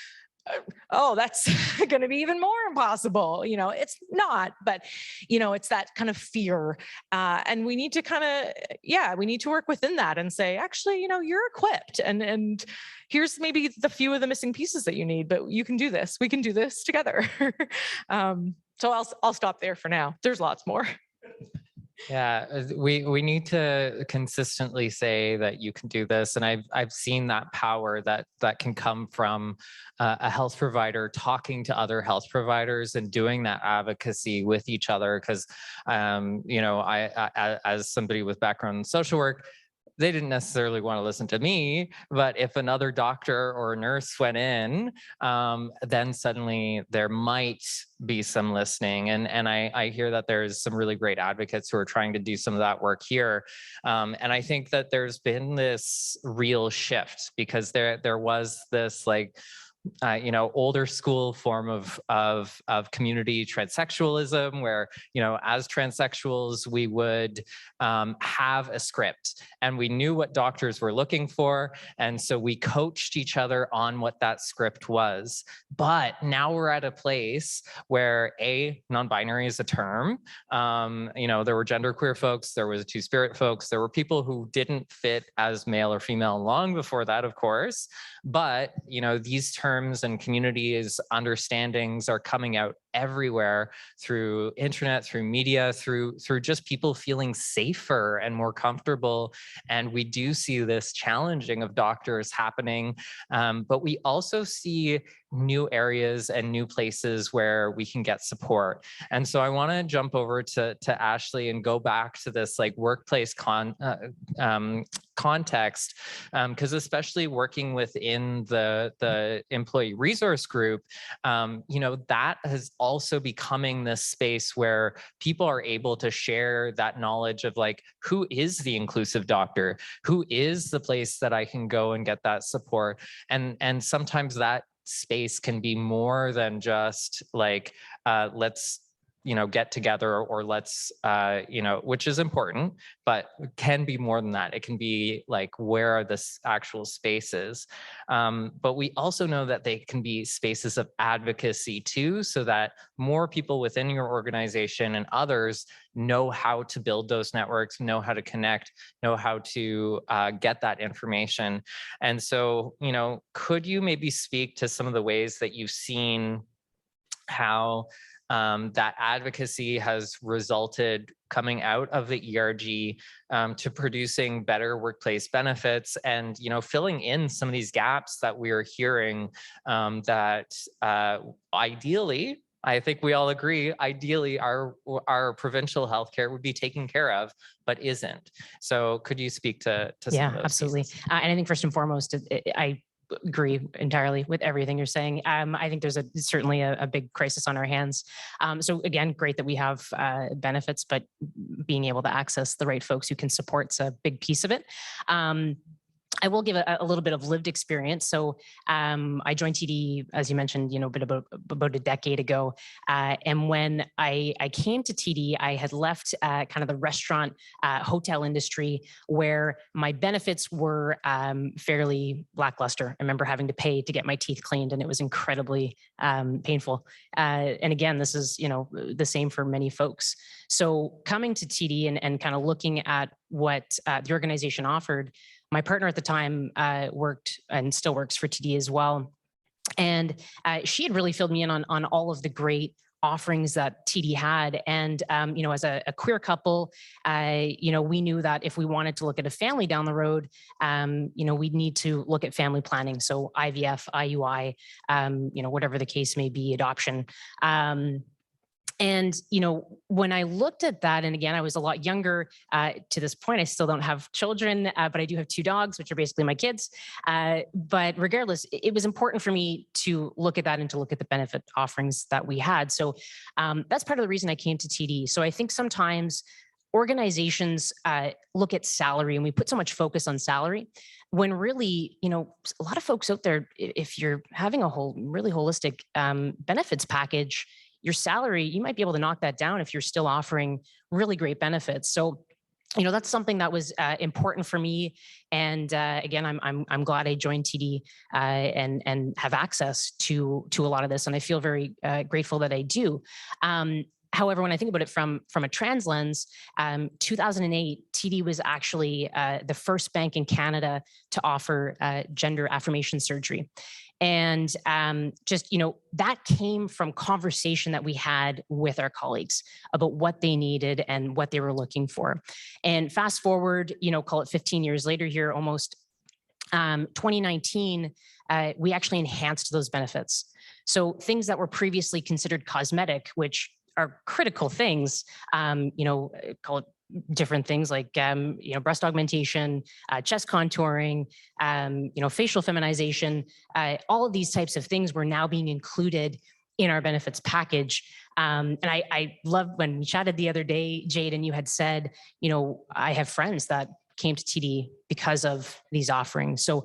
Speaker 4: Oh, that's going to be even more impossible. It's not, but, it's that kind of fear. And we need to we need to work within that and say, actually, you're equipped, and here's maybe the few of the missing pieces that you need, but you can do this. We can do this together. So I'll stop there for now. There's lots more.
Speaker 2: Yeah, we need to consistently say that you can do this, and I've seen that power that can come from a health provider talking to other health providers and doing that advocacy with each other. Because I as somebody with background in social work, they didn't necessarily want to listen to me, but if another doctor or nurse went in, then suddenly there might be some listening. And I hear that there's some really great advocates who are trying to do some of that work here. And I think that there's been this real shift, because there was this older school form of community transsexualism, where as transsexuals we would have a script, and we knew what doctors were looking for, and so we coached each other on what that script was. But now we're at a place where non-binary is a term. There were genderqueer folks, there was two-spirit folks, there were people who didn't fit as male or female long before that, of course. But these terms and communities understandings are coming out everywhere, through internet, through media, through just people feeling safer and more comfortable. And we do see this challenging of doctors happening, but we also see new areas and new places where we can get support. And so I want to jump over to Ashley and go back to this workplace context, because especially working within the employee resource group, that has also becoming this space where people are able to share that knowledge of who is the inclusive doctor, who is the place that I can go and get that support. And sometimes that space can be more than just let's get together, or let's which is important, but can be more than that. It can be where are the actual spaces, but we also know that they can be spaces of advocacy too, so that more people within your organization and others know how to build those networks, know how to connect, know how to get that information. And so could you maybe speak to some of the ways that you've seen how that advocacy has resulted coming out of the ERG to producing better workplace benefits, and filling in some of these gaps that we are hearing that ideally, I think we all agree, ideally our provincial healthcare would be taken care of, but isn't. So could you speak to some of those
Speaker 3: absolutely. And I think first and foremost, I agree entirely with everything you're saying. I think there's certainly a big crisis on our hands. So again, great that we have benefits, but being able to access the right folks who can support is a big piece of it. I will give a little bit of lived experience. So I joined TD, as you mentioned, about a decade ago. And when I came to TD, I had left kind of the restaurant hotel industry, where my benefits were fairly lackluster. I remember having to pay to get my teeth cleaned, and it was incredibly painful. And again, this is the same for many folks. So coming to TD and kind of looking at what the organization offered, my partner at the time worked and still works for TD as well. And she had really filled me in on all of the great offerings that TD had. And, as a queer couple, we knew that if we wanted to look at a family down the road, we'd need to look at family planning. So IVF, IUI, whatever the case may be, adoption. And, when I looked at that, and again, I was a lot younger to this point, I still don't have children, but I do have 2 dogs, which are basically my kids. But regardless, it was important for me to look at that and to look at the benefit offerings that we had. So that's part of the reason I came to TD. So I think sometimes organizations look at salary, and we put so much focus on salary, when really, a lot of folks out there, if you're having a really holistic benefits package, your salary, you might be able to knock that down if you're still offering really great benefits. So, that's something that was important for me. And again, I'm glad I joined TD and have access to a lot of this. And I feel very grateful that I do. However, when I think about it from a trans lens, 2008, TD was actually the first bank in Canada to offer gender affirmation surgery. And that came from conversation that we had with our colleagues about what they needed and what they were looking for. And fast forward, call it 15 years later here, almost 2019, we actually enhanced those benefits. So things that were previously considered cosmetic, which are critical things, call it different things like, breast augmentation, chest contouring, facial feminization, all of these types of things were now being included in our benefits package. And I love when we chatted the other day, Jade, and you had said, I have friends that came to TD because of these offerings. So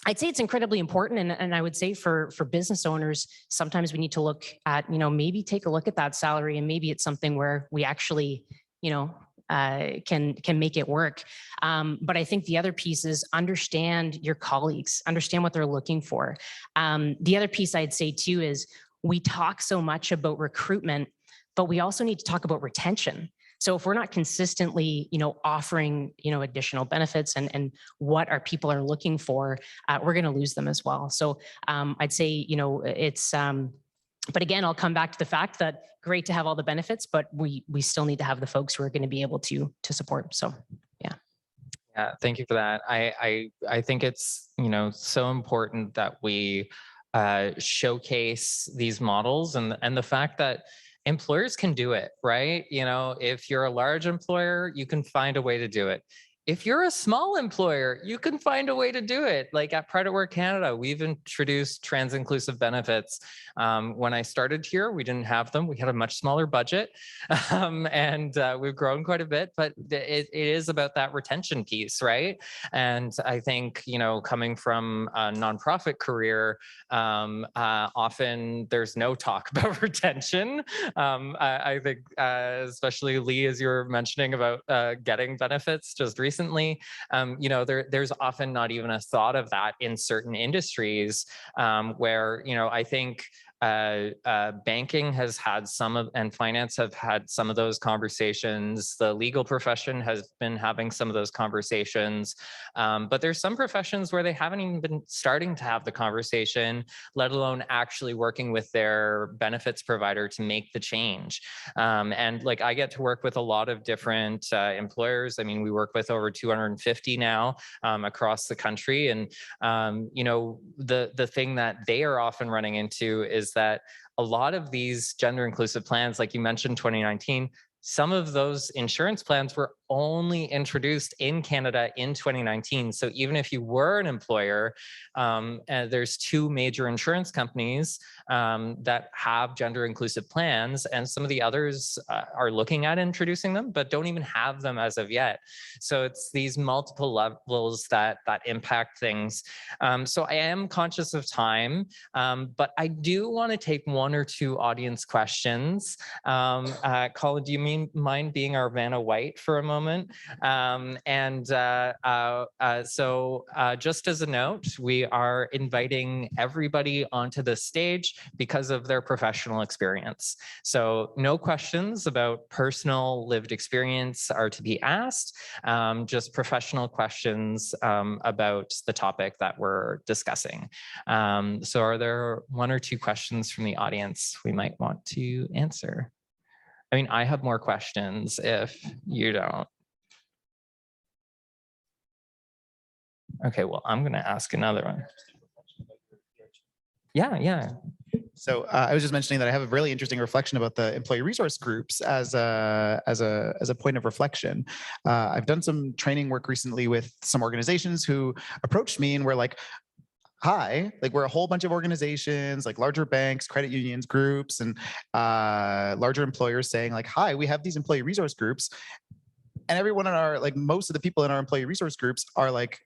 Speaker 3: I'd say it's incredibly important. And I would say for business owners, sometimes we need to look at, maybe take a look at that salary, and maybe it's something where we actually can make it work. But I think the other piece is understand your colleagues, understand what they're looking for. The other piece I'd say too is we talk so much about recruitment, but we also need to talk about retention. So if we're not consistently, offering, additional benefits and what our people are looking for, we're going to lose them as well. So I'd say, it's, but again, I'll come back to the fact that great to have all the benefits, but we still need to have the folks who are going to be able to support. So, yeah.
Speaker 2: Yeah, thank you for that. I think it's, so important that we showcase these models and the fact that employers can do it, right? If you're a large employer, you can find a way to do it. If you're a small employer, you can find a way to do it. Like at Pride at Work Canada, we've introduced trans inclusive benefits. When I started here, we didn't have them. We had a much smaller budget, and we've grown quite a bit, but it is about that retention piece, right? And I think, coming from a nonprofit career, often there's no talk about retention. I think, especially Leigh, as you were mentioning about getting benefits just recently, there's often not even a thought of that in certain industries, where, I think banking has had and finance have had some of those conversations. The legal profession has been having some of those conversations, but there's some professions where they haven't even been starting to have the conversation, let alone actually working with their benefits provider to make the change. And like I get to work with a lot of different employers. I mean, we work with over 250 now across the country, and the thing that they are often running into is that a lot of these gender inclusive plans, like you mentioned, 2019, some of those insurance plans were only introduced in Canada in 2019. So even if you were an employer, and there's 2 major insurance companies that have gender inclusive plans, and some of the others are looking at introducing them, but don't even have them as of yet. So it's these multiple levels that impact things. So I am conscious of time, but I do want to take 1 or 2 audience questions. Colin, do you mind being our Vanna White for a moment? So just as a note, we are inviting everybody onto the stage because of their professional experience. So no questions about personal lived experience are to be asked, just professional questions about the topic that we're discussing. So are there one or two questions from the audience we might want to answer? I mean, I have more questions if you don't. Okay, well, I'm going to ask another one. Yeah.
Speaker 5: So I was just mentioning that I have a really interesting reflection about the employee resource groups as a point of reflection. I've done some training work recently with some organizations who approached me and were like, hi, like we're a whole bunch of organizations, like larger banks, credit unions, groups, and larger employers saying like, hi, we have these employee resource groups. And everyone in our, like most of the people in our employee resource groups are like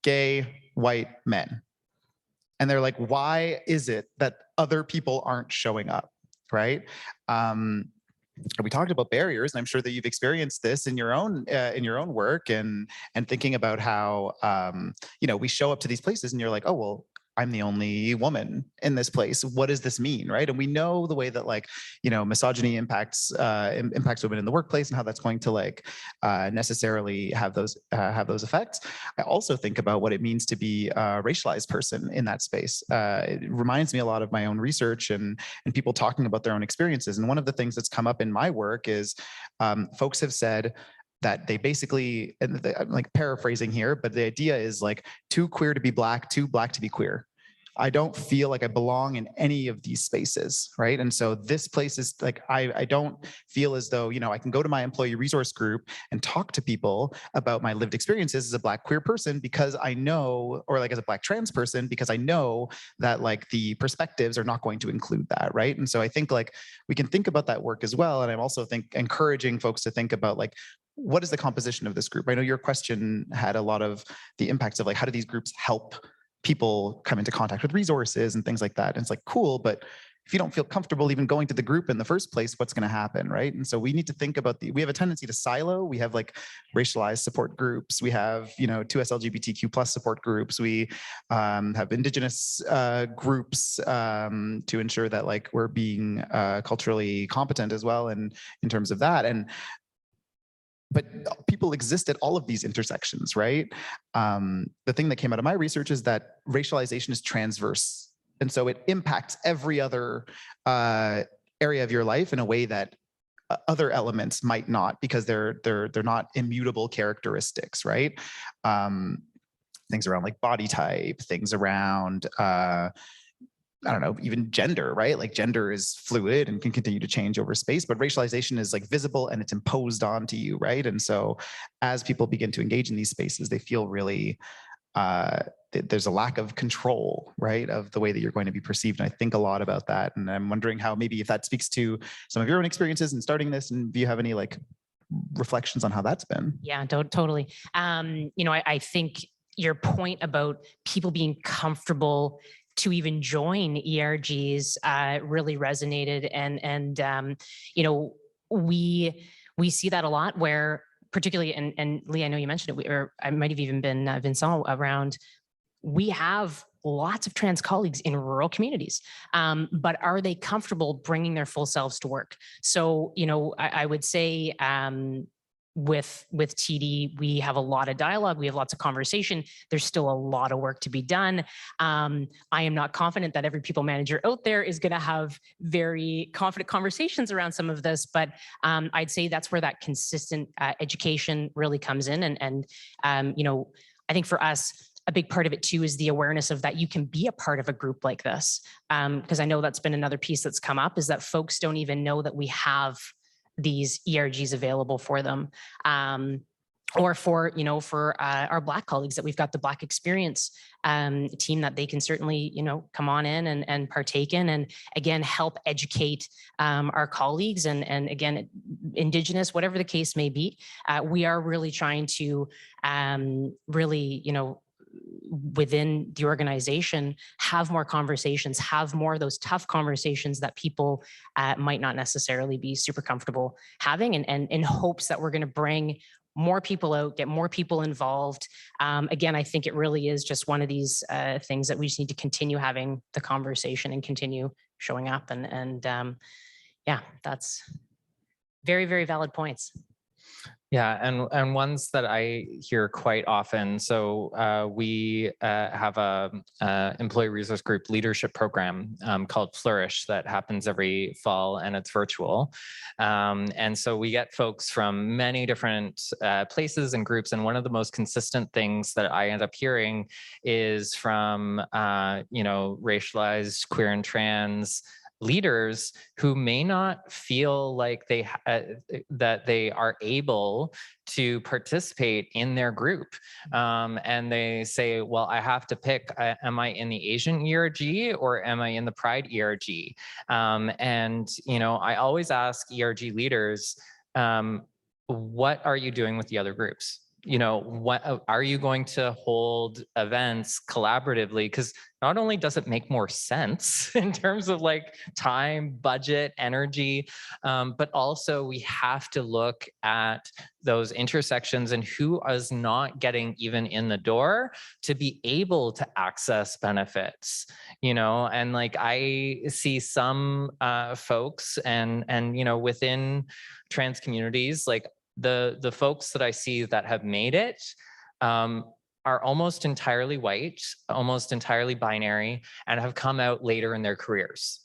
Speaker 5: gay, white men. And they're like, why is it that other people aren't showing up, right? We talked about barriers, and I'm sure that you've experienced this in your own work, and thinking about how we show up to these places, and you're like, oh well, I'm the only woman in this place. What does this mean, right? And we know the way that misogyny impacts women in the workplace, and how that's going to necessarily have those effects. I also think about what it means to be a racialized person in that space. It reminds me a lot of my own research and people talking about their own experiences. And one of the things that's come up in my work is folks have said that they basically, and I'm like paraphrasing here, but the idea is like too queer to be black, too black to be queer. I don't feel like I belong in any of these spaces, right? And so this place is like, I don't feel as though, I can go to my employee resource group and talk to people about my lived experiences as a black queer person, because I know, or like as a black trans person, because I know that like the perspectives are not going to include that, right? And so I think like we can think about that work as well. And I'm also encouraging folks to think about like, what is the composition of this group? I know your question had a lot of the impacts of like, how do these groups help people come into contact with resources and things like that? And it's like, cool, but if you don't feel comfortable even going to the group in the first place, what's going to happen, right? And so we need to think about we have a tendency to silo. We have like racialized support groups. We have, 2S LGBTQ plus support groups. We have Indigenous groups to ensure that like we're being culturally competent as well, and in terms of that. But people exist at all of these intersections, right? The thing that came out of my research is that racialization is transverse. And so it impacts every other area of your life in a way that other elements might not, because they're not immutable characteristics, right? Things around like body type, things around I don't know, even gender, right? Like gender is fluid and can continue to change over space, but racialization is like visible and it's imposed onto you, right? And so as people begin to engage in these spaces, they feel really, there's a lack of control, right? Of the way that you're going to be perceived. And I think a lot about that. And I'm wondering how maybe if that speaks to some of your own experiences in starting this, and do you have any like reflections on how that's been?
Speaker 3: Yeah, totally. I think your point about people being comfortable to even join ERGs really resonated, and we see that a lot, where particularly, and Leigh, I know you mentioned it, or I might have even been Vincent around. We have lots of trans colleagues in rural communities, but are they comfortable bringing their full selves to work? So I would say with TD, we have a lot of dialogue. We have lots of conversation. There's still a lot of work to be done. I am not confident that every people manager out there is going to have very confident conversations around some of this, but I'd say that's where that consistent education really comes in. And I think for us, a big part of it too is the awareness of that you can be a part of a group like this. Because I know that's been another piece that's come up, is that folks don't even know that we have these ERGs available for them, or for our Black colleagues, that we've got the Black Experience team that they can certainly come on in and partake in, and again help educate our colleagues, and again Indigenous, whatever the case may be. We are really trying to really within the organization, have more conversations, have more of those tough conversations that people might not necessarily be super comfortable having, and in hopes that we're going to bring more people out, get more people involved. Again, I think it really is just one of these things that we just need to continue having the conversation and continue showing up. And yeah, that's very, very valid points.
Speaker 2: Yeah, and ones that I hear quite often. So we have a employee resource group leadership program called Flourish that happens every fall, and it's virtual. And so we get folks from many different places and groups. And one of the most consistent things that I end up hearing is from racialized, queer and trans leaders who may not feel like that they are able to participate in their group. And they say, well, I have to pick, am I in the Asian ERG or am I in the Pride ERG? And I always ask ERG leaders, what are you doing with the other groups? What are you going to hold events collaboratively? Because not only does it make more sense in terms of like time, budget, energy, but also we have to look at those intersections and who is not getting even in the door to be able to access benefits, and like I see some folks and within trans communities, like the folks that I see that have made it are almost entirely white, almost entirely binary, and have come out later in their careers.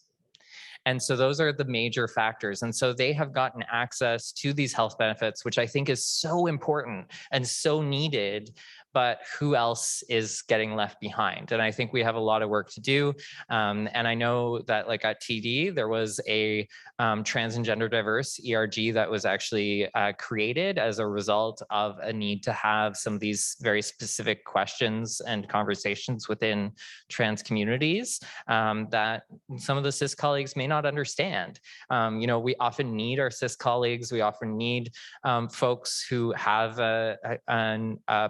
Speaker 2: And so those are the major factors. And so they have gotten access to these health benefits, which I think is so important and so needed, but who else is getting left behind? And I think we have a lot of work to do. And I know that like at TD, there was a trans and gender diverse ERG that was actually created as a result of a need to have some of these very specific questions and conversations within trans communities that some of the cis colleagues may not understand. We often need our cis colleagues. We often need folks who have a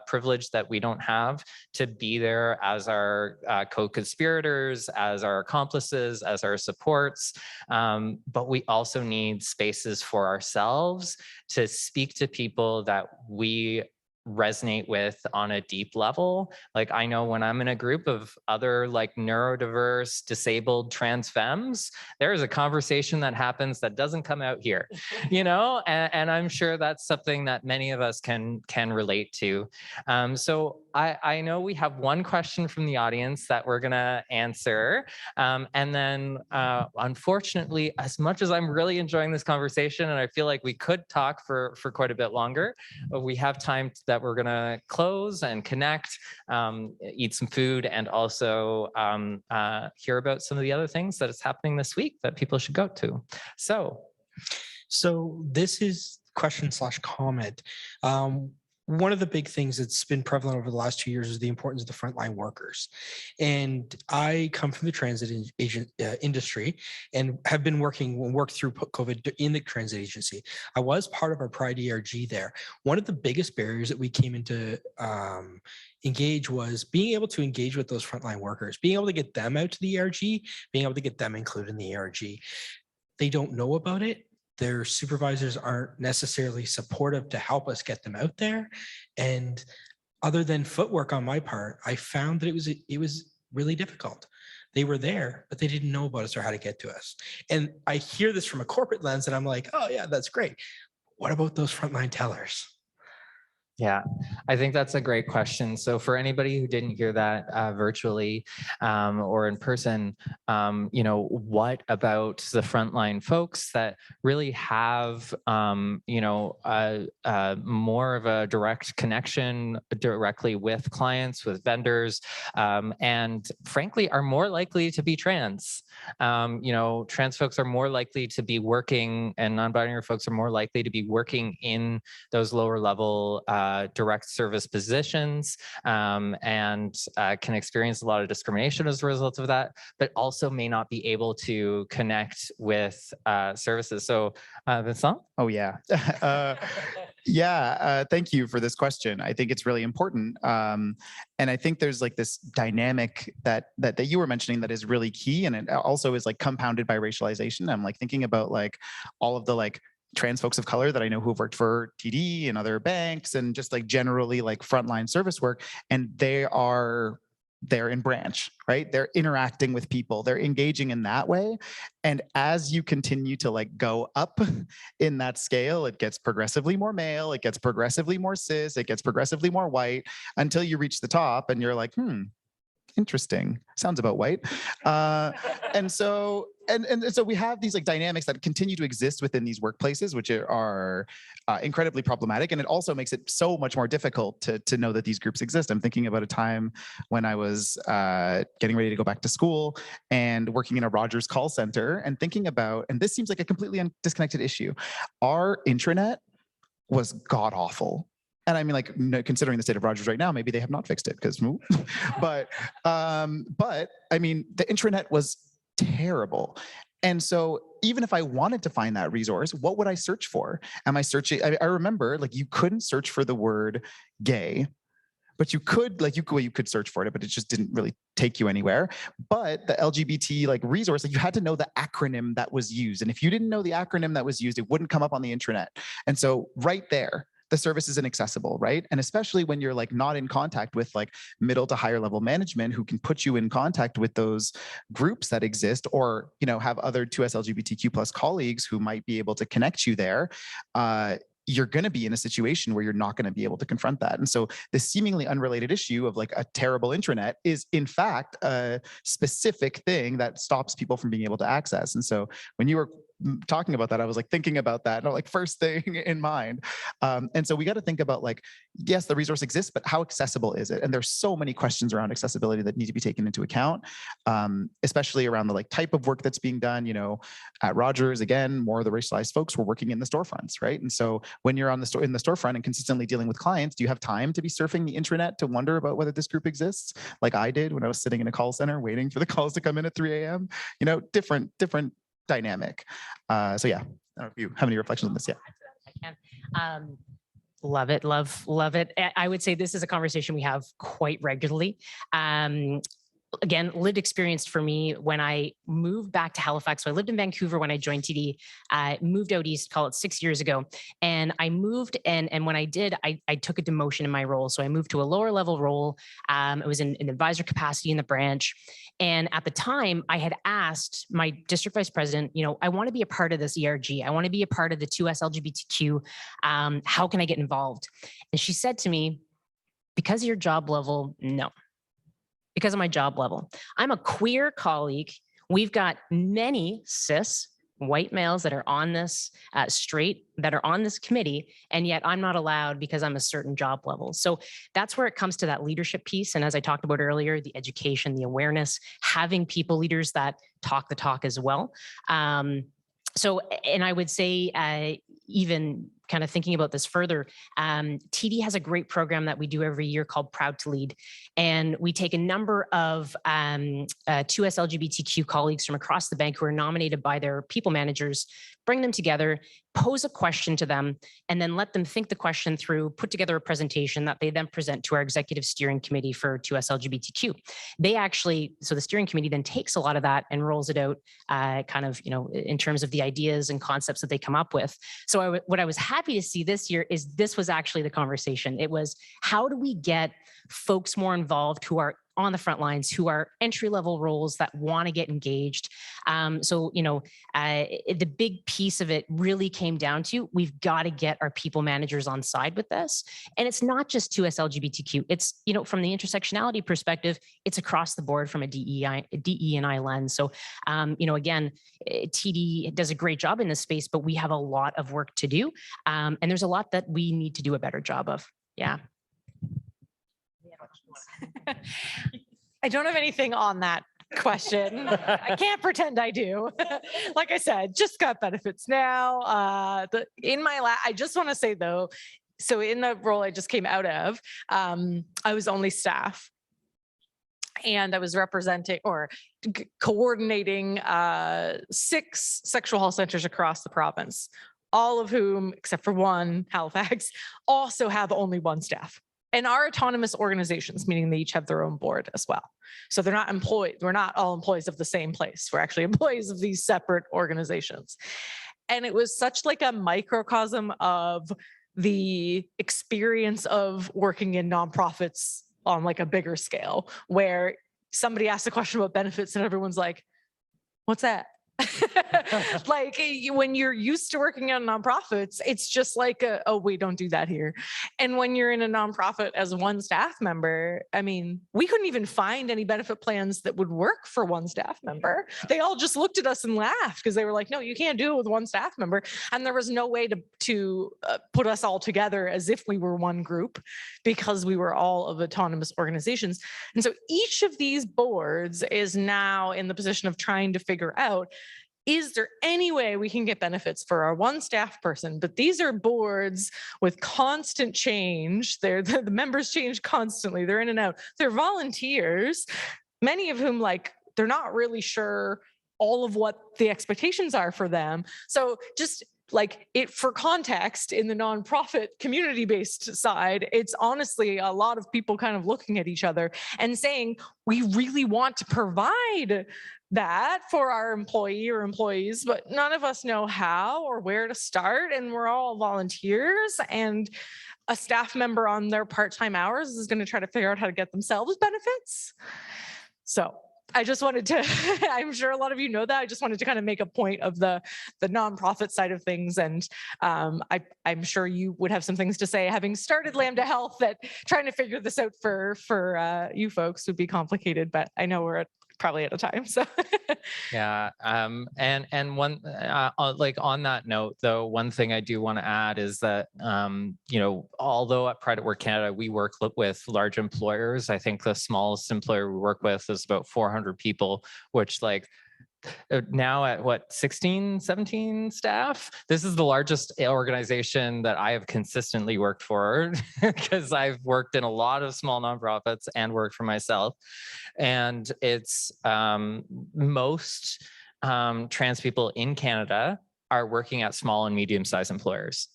Speaker 2: privilege that we don't have to be there as our co-conspirators, as our accomplices, as our supports. But we also need spaces for ourselves to speak to people that we resonate with on a deep level. Like I know when I'm in a group of other like neurodiverse, disabled trans femmes, there is a conversation that happens that doesn't come out here, and I'm sure that's something that many of us can relate to. So I know we have one question from the audience that we're gonna answer. And then unfortunately, as much as I'm really enjoying this conversation and I feel like we could talk for quite a bit longer, we have time that we're gonna close and connect, eat some food, and also hear about some of the other things that is happening this week that people should go to.
Speaker 6: So this is question/comment. One of the big things that's been prevalent over the last 2 years is the importance of the frontline workers. And I come from the transit industry and have been worked through COVID in the transit agency. I was part of our Pride ERG there. One of the biggest barriers that we came into engage was being able to engage with those frontline workers, being able to get them out to the ERG, being able to get them included in the ERG. They don't know about it. Their supervisors aren't necessarily supportive to help us get them out there. And other than footwork on my part, I found that it was really difficult. They were there, but they didn't know about us or how to get to us. And I hear this from a corporate lens and I'm like, oh yeah, that's great. What about those frontline tellers?
Speaker 2: Yeah, I think that's a great question. So for anybody who didn't hear that virtually or in person, what about the frontline folks that really have, more of a direct connection directly with clients, with vendors, and frankly are more likely to be trans. Trans folks are more likely to be working, and non-binary folks are more likely to be working in those lower level direct service positions and can experience a lot of discrimination as a result of that, but also may not be able to connect with services. So Vincent?
Speaker 5: Oh yeah. Yeah, thank you for this question. I think it's really important. And I think there's like this dynamic that you were mentioning that is really key. And it also is like compounded by racialization. I'm like thinking about like all of the like trans folks of color that I know who have worked for TD and other banks and just like generally like frontline service work. And they're in branch, right? They're interacting with people, they're engaging in that way. And as you continue to like go up in that scale, it gets progressively more male, it gets progressively more cis, it gets progressively more white until you reach the top and you're like, interesting. Sounds about white. And so we have these like dynamics that continue to exist within these workplaces, which are incredibly problematic. And it also makes it so much more difficult to know that these groups exist. I'm thinking about a time when I was getting ready to go back to school and working in a Rogers call center and thinking about, and this seems like a completely disconnected issue, our intranet was god awful. And I mean, like, considering the state of Rogers right now, maybe they have not fixed it because, but I mean, the intranet was terrible. And so even if I wanted to find that resource, what would I search for? Am I searching? I remember like you couldn't search for the word gay, but you could search for it, but it just didn't really take you anywhere. But the LGBT like resource, like you had to know the acronym that was used. And if you didn't know the acronym that was used, it wouldn't come up on the intranet. And so right there, the service is inaccessible, right? And especially when you're like not in contact with like middle to higher level management who can put you in contact with those groups that exist, or, you know, have other 2S LGBTQ plus colleagues who might be able to connect you there. You're going to be in a situation where you're not going to be able to confront that. And so the seemingly unrelated issue of like a terrible intranet is in fact a specific thing that stops people from being able to access. And so when you were talking about that, I was like thinking about that, like first thing in mind. And so we got to think about like, yes, the resource exists, but how accessible is it? And there's so many questions around accessibility that need to be taken into account, especially around the like type of work that's being done. You know, at Rogers, again, more of the racialized folks were working in the storefronts, right? And so when you're on the in the storefront and consistently dealing with clients, do you have time to be surfing the intranet to wonder about whether this group exists? Like I did when I was sitting in a call center waiting for the calls to come in at 3 a.m. You know, different dynamic. So yeah, I don't know if you have any reflections on this yet.
Speaker 3: I can. Love it. Love it. I would say this is a conversation we have quite regularly. Again, lived experience for me when I moved back to Halifax. So I lived in Vancouver when I joined TD. I moved out east, call it 6 years ago. And I moved, and when I did, I took a demotion in my role. So I moved to a lower level role. It was in an advisor capacity in the branch. And at the time, I had asked my district vice president, you know, I want to be a part of this ERG. I want to be a part of the 2S LGBTQ. How can I get involved? And she said to me, because of your job level, no. Because of my job level. I'm a queer colleague. We've got many cis white males that are on this, straight, that are on this committee, and yet I'm not allowed because I'm a certain job level. So that's where it comes to that leadership piece. And as I talked about earlier, the education, the awareness, having people leaders that talk the talk as well. So, and I would say, even kind of thinking about this further, TD has a great program that we do every year called Proud to Lead. And we take a number of 2S LGBTQ colleagues from across the bank who are nominated by their people managers, bring them together, pose a question to them, and then let them think the question through, put together a presentation that they then present to our executive steering committee for 2S LGBTQ. They actually, so the steering committee then takes a lot of that and rolls it out kind of, you know, in terms of the ideas and concepts that they come up with. So what I was happy to see this year is this was actually the conversation. It was, how do we get folks more involved who are on the front lines, who are entry-level roles that want to get engaged? So, you know, the big piece of it really came down to, we've got to get our people managers on side with this. And it's not just 2S LGBTQ. It's, you know, from the intersectionality perspective, it's across the board from a DE&I lens. So, you know, again, TD does a great job in this space, but we have a lot of work to do. And there's a lot that we need to do a better job of. Yeah.
Speaker 4: I don't have anything on that question. I can't pretend I do. Like I said, just got benefits now. I just want to say though, so in the role I just came out of, I was only staff. And I was representing or coordinating 6 sexual health centers across the province. all of whom, except for one, Halifax, also have only one staff. And are autonomous organizations, meaning they each have their own board as well. So they're not employed. We're not all employees of the same place. We're actually employees of these separate organizations. And it was such like a microcosm of the experience of working in nonprofits on like a bigger scale, where somebody asked a question about benefits and everyone's like, what's that? Like when you're used to working on nonprofits, it's just like, oh, we don't do that here. And when you're in a nonprofit as one staff member, I mean, we couldn't even find any benefit plans that would work for one staff member. They all just looked at us and laughed because they were like, no, you can't do it with one staff member. And there was no way to put us all together as if we were one group, because we were all of autonomous organizations. And so each of these boards is now in the position of trying to figure out, is there any way we can get benefits for our one staff person? But these are boards with constant change. The members change constantly. They're in and out. They're volunteers, many of whom they're not really sure all of what the expectations are for them. So just for context, in the nonprofit community-based side, it's honestly a lot of people kind of looking at each other and saying, we really want to provide that for our employee or employees, but none of us know how or where to start. And we're all volunteers, and a staff member on their part-time hours is going to try to figure out how to get themselves benefits. So I just wanted to, I'm sure a lot of you know that. I just wanted to kind of make a point of the nonprofit side of things. And I'm sure you would have some things to say, having started Lambda Health, that trying to figure this out for you folks would be complicated, but I know we're probably at a time. So
Speaker 2: yeah. And one, on that note, though, one thing I do want to add is that, although at Pride at Work Canada, we work with large employers, I think the smallest employer we work with is about 400 people, which now at 16, 17 staff. This is the largest organization that I have consistently worked for, because I've worked in a lot of small nonprofits and worked for myself. And it's most trans people in Canada are working at small and medium-sized employers.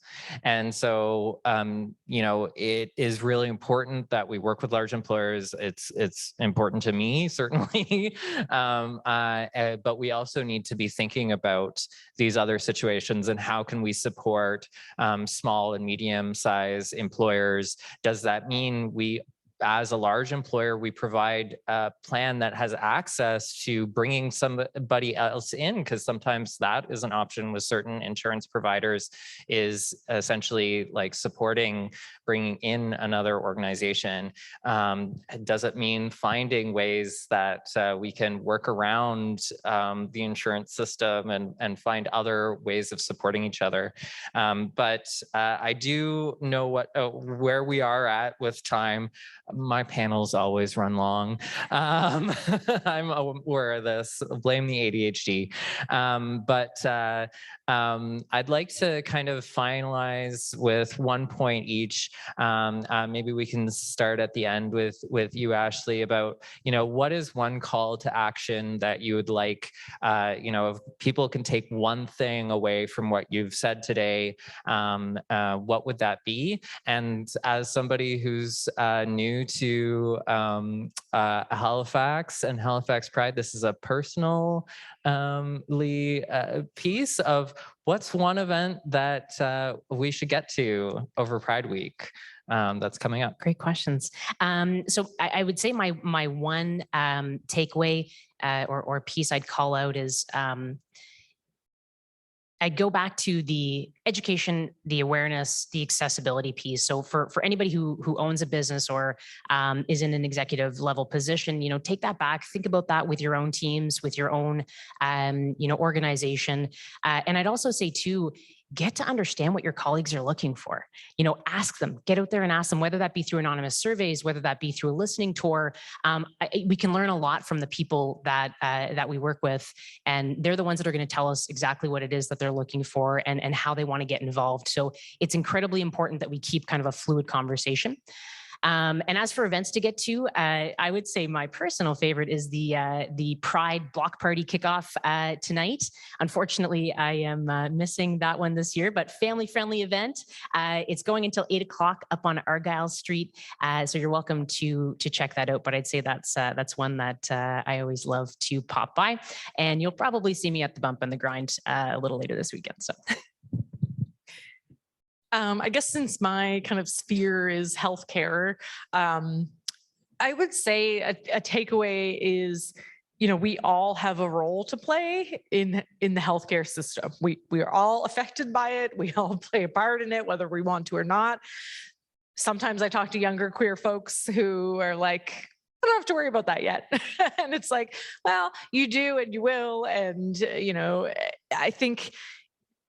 Speaker 2: And so, it is really important that we work with large employers. It's important to me, certainly. But we also need to be thinking about these other situations and how can we support small and medium-sized employers? Does that mean we, as a large employer, we provide a plan that has access to bringing somebody else in? Because sometimes that is an option with certain insurance providers, is essentially supporting bringing in another organization. Does it mean finding ways that we can work around the insurance system and find other ways of supporting each other? But I do know where we are at with time. My panels always run long. I'm aware of this. Blame the ADHD. But I'd like to kind of finalize with one point each. Maybe we can start at the end with you, Ashley, about, what is one call to action that you would like, if people can take one thing away from what you've said today, what would that be? And as somebody who's new to Halifax and Halifax Pride, this is a personal piece of what's one event that we should get to over Pride Week that's coming up.
Speaker 3: Great questions. So I would say my one takeaway or piece I'd call out is I'd go back to the education, the awareness, the accessibility piece. So for anybody who owns a business or is in an executive level position, take that back, think about that with your own teams, with your own, organization. And I'd also say too, get to understand what your colleagues are looking for. Ask them, get out there and ask them, whether that be through anonymous surveys, whether that be through a listening tour. We can learn a lot from the people that we work with, and they're the ones that are going to tell us exactly what it is that they're looking for and how they want to get involved. So it's incredibly important that we keep kind of a fluid conversation. And as for events to get to, I would say my personal favorite is the Pride block party kickoff tonight. Unfortunately, I am missing that one this year, but family-friendly event. It's going until 8 o'clock up on Argyle Street, so you're welcome to check that out. But I'd say that's one that I always love to pop by, and you'll probably see me at the Bump and the Grind a little later this weekend. So.
Speaker 4: I guess since my kind of sphere is healthcare, I would say a takeaway is, we all have a role to play in the healthcare system. We are all affected by it. We all play a part in it, whether we want to or not. Sometimes I talk to younger queer folks who are like, I don't have to worry about that yet. And it's like, well, you do and you will. And, I think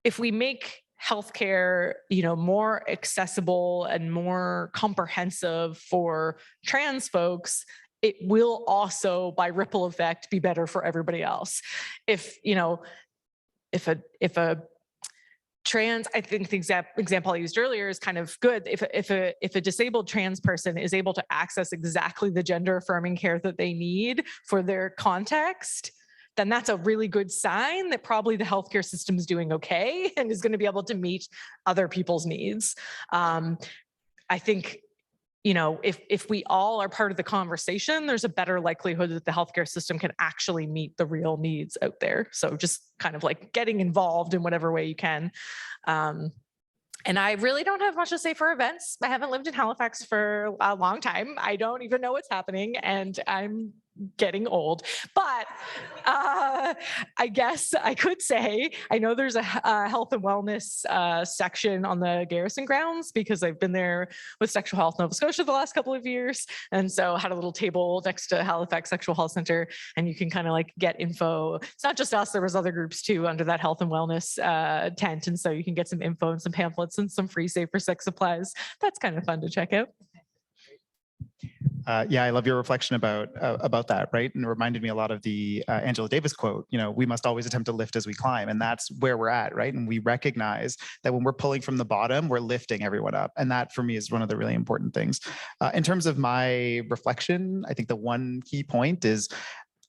Speaker 4: if we make healthcare, more accessible and more comprehensive for trans folks, it will also, by ripple effect, be better for everybody else. If a trans, I think the example I used earlier is kind of good. If a disabled trans person is able to access exactly the gender affirming care that they need for their context, then that's a really good sign that probably the healthcare system is doing okay and is going to be able to meet other people's needs. I think, if we all are part of the conversation, there's a better likelihood that the healthcare system can actually meet the real needs out there. So just kind of like getting involved in whatever way you can. And I really don't have much to say for events. I haven't lived in Halifax for a long time. I don't even know what's happening, and I'm getting old. But I guess I could say, I know there's a health and wellness section on the Garrison grounds, because I've been there with Sexual Health Nova Scotia the last couple of years. And so I had a little table next to Halifax Sexual Health Center, and you can kind of like get info. It's not just us, there was other groups too under that health and wellness tent. And so you can get some info and some pamphlets and some free safer sex supplies. That's kind of fun to check out.
Speaker 5: Yeah, I love your reflection about that, right? And it reminded me a lot of the Angela Davis quote, we must always attempt to lift as we climb. And that's where we're at, right? And we recognize that when we're pulling from the bottom, we're lifting everyone up. And that for me is one of the really important things. In terms of my reflection, I think the one key point is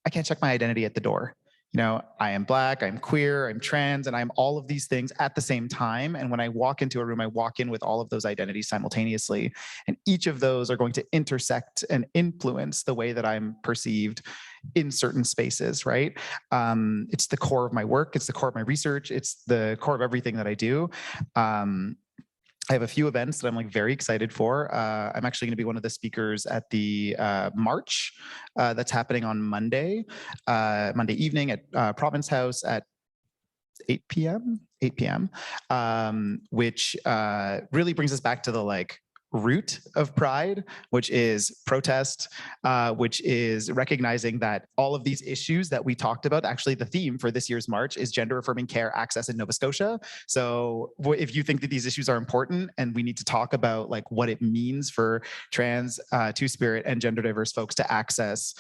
Speaker 5: I can't check my identity at the door. I am Black, I'm queer, I'm trans, and I'm all of these things at the same time. And when I walk into a room, I walk in with all of those identities simultaneously. And each of those are going to intersect and influence the way that I'm perceived in certain spaces, right? It's the core of my work. It's the core of my research. It's the core of everything that I do. I have a few events that I'm very excited for. I'm actually going to be one of the speakers at the march that's happening on Monday evening at Province House at 8 p.m., which really brings us back to the root of Pride, which is protest, which is recognizing that all of these issues that we talked about, actually the theme for this year's march is gender affirming care access in Nova Scotia. So if you think that these issues are important and we need to talk about what it means for trans, two-spirit, and gender diverse folks to access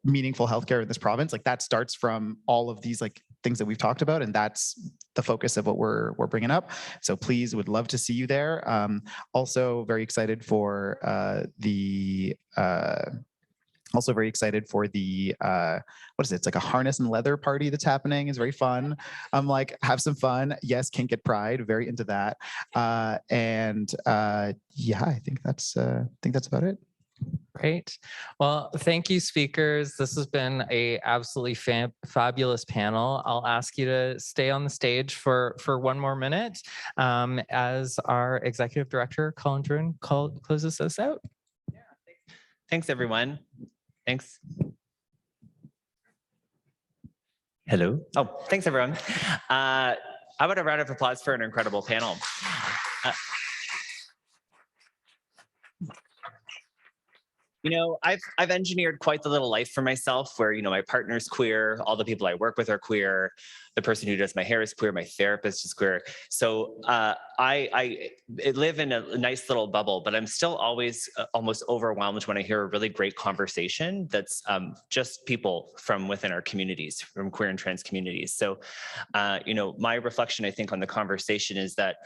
Speaker 5: meaningful healthcare in this province, that starts from all of these things that we've talked about, and that's the focus of what we're bringing up. So please, would love to see you there. Also very excited for the what is it? It's a harness and leather party that's happening. It's very fun. I'm have some fun. Yes, kink at Pride. Very into that. Yeah, I think that's about it.
Speaker 2: Great. Well, thank you, speakers. This has been a absolutely fabulous panel. I'll ask you to stay on the stage for one more minute as our Executive Director, Colin Druhan, closes us out.
Speaker 1: Yeah, thanks, everyone. Thanks. Hello. Oh, thanks, everyone. How about a round of applause for an incredible panel? I've engineered quite the little life for myself where, my partner's queer, all the people I work with are queer. the person who does my hair is queer, my therapist is queer. So I live in a nice little bubble, but I'm still always almost overwhelmed when I hear a really great conversation that's just people from within our communities, from queer and trans communities. So, my reflection, I think, on the conversation is that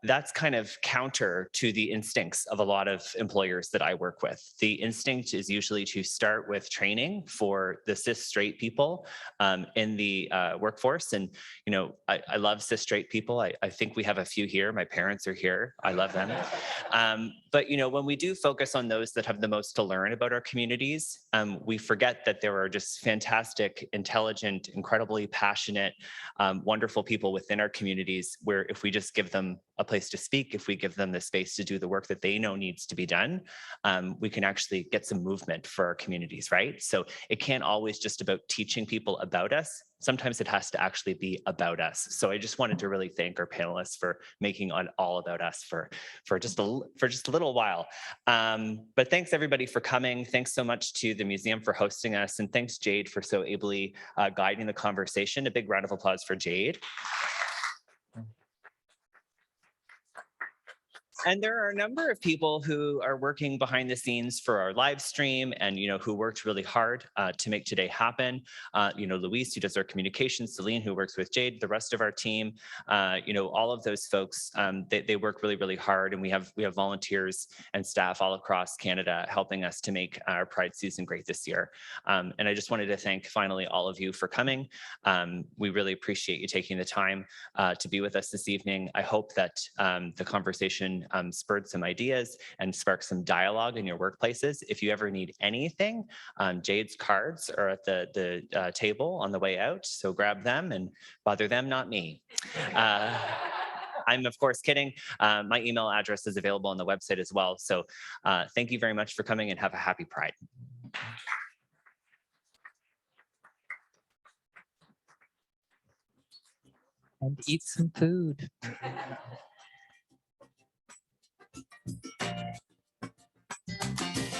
Speaker 1: that's kind of counter to the instincts of a lot of employers that I work with. The instinct is usually to start with training for the cis straight people in the workforce. And, I love cis straight people. I think we have a few here. My parents are here. I love them. But, when we do focus on those that have the most to learn about our communities, we forget that there are just fantastic, intelligent, incredibly passionate, wonderful people within our communities where if we just give them a place to speak, if we give them the space to do the work that they know needs to be done, we can actually get some movement for our communities, right? So it can't always just about teaching people about us. Sometimes it has to actually be about us. So I just wanted to really thank our panelists for making it all about us for just a little while. But thanks everybody for coming. Thanks so much to the museum for hosting us, and thanks Jade for so ably guiding the conversation. A big round of applause for Jade. And there are a number of people who are working behind the scenes for our live stream and, who worked really hard to make today happen. Luis, who does our communications, Celine, who works with Jade, the rest of our team, all of those folks, they work really, really hard. And we have volunteers and staff all across Canada helping us to make our Pride season great this year. And I just wanted to thank finally all of you for coming. We really appreciate you taking the time to be with us this evening. I hope that the conversation spurred some ideas and sparked some dialogue in your workplaces. If you ever need anything, Jade's cards are at the table on the way out, so grab them and bother them, not me. I'm of course kidding. My email address is available on the website as well. So thank you very much for coming and have a happy Pride.
Speaker 2: And eat some food.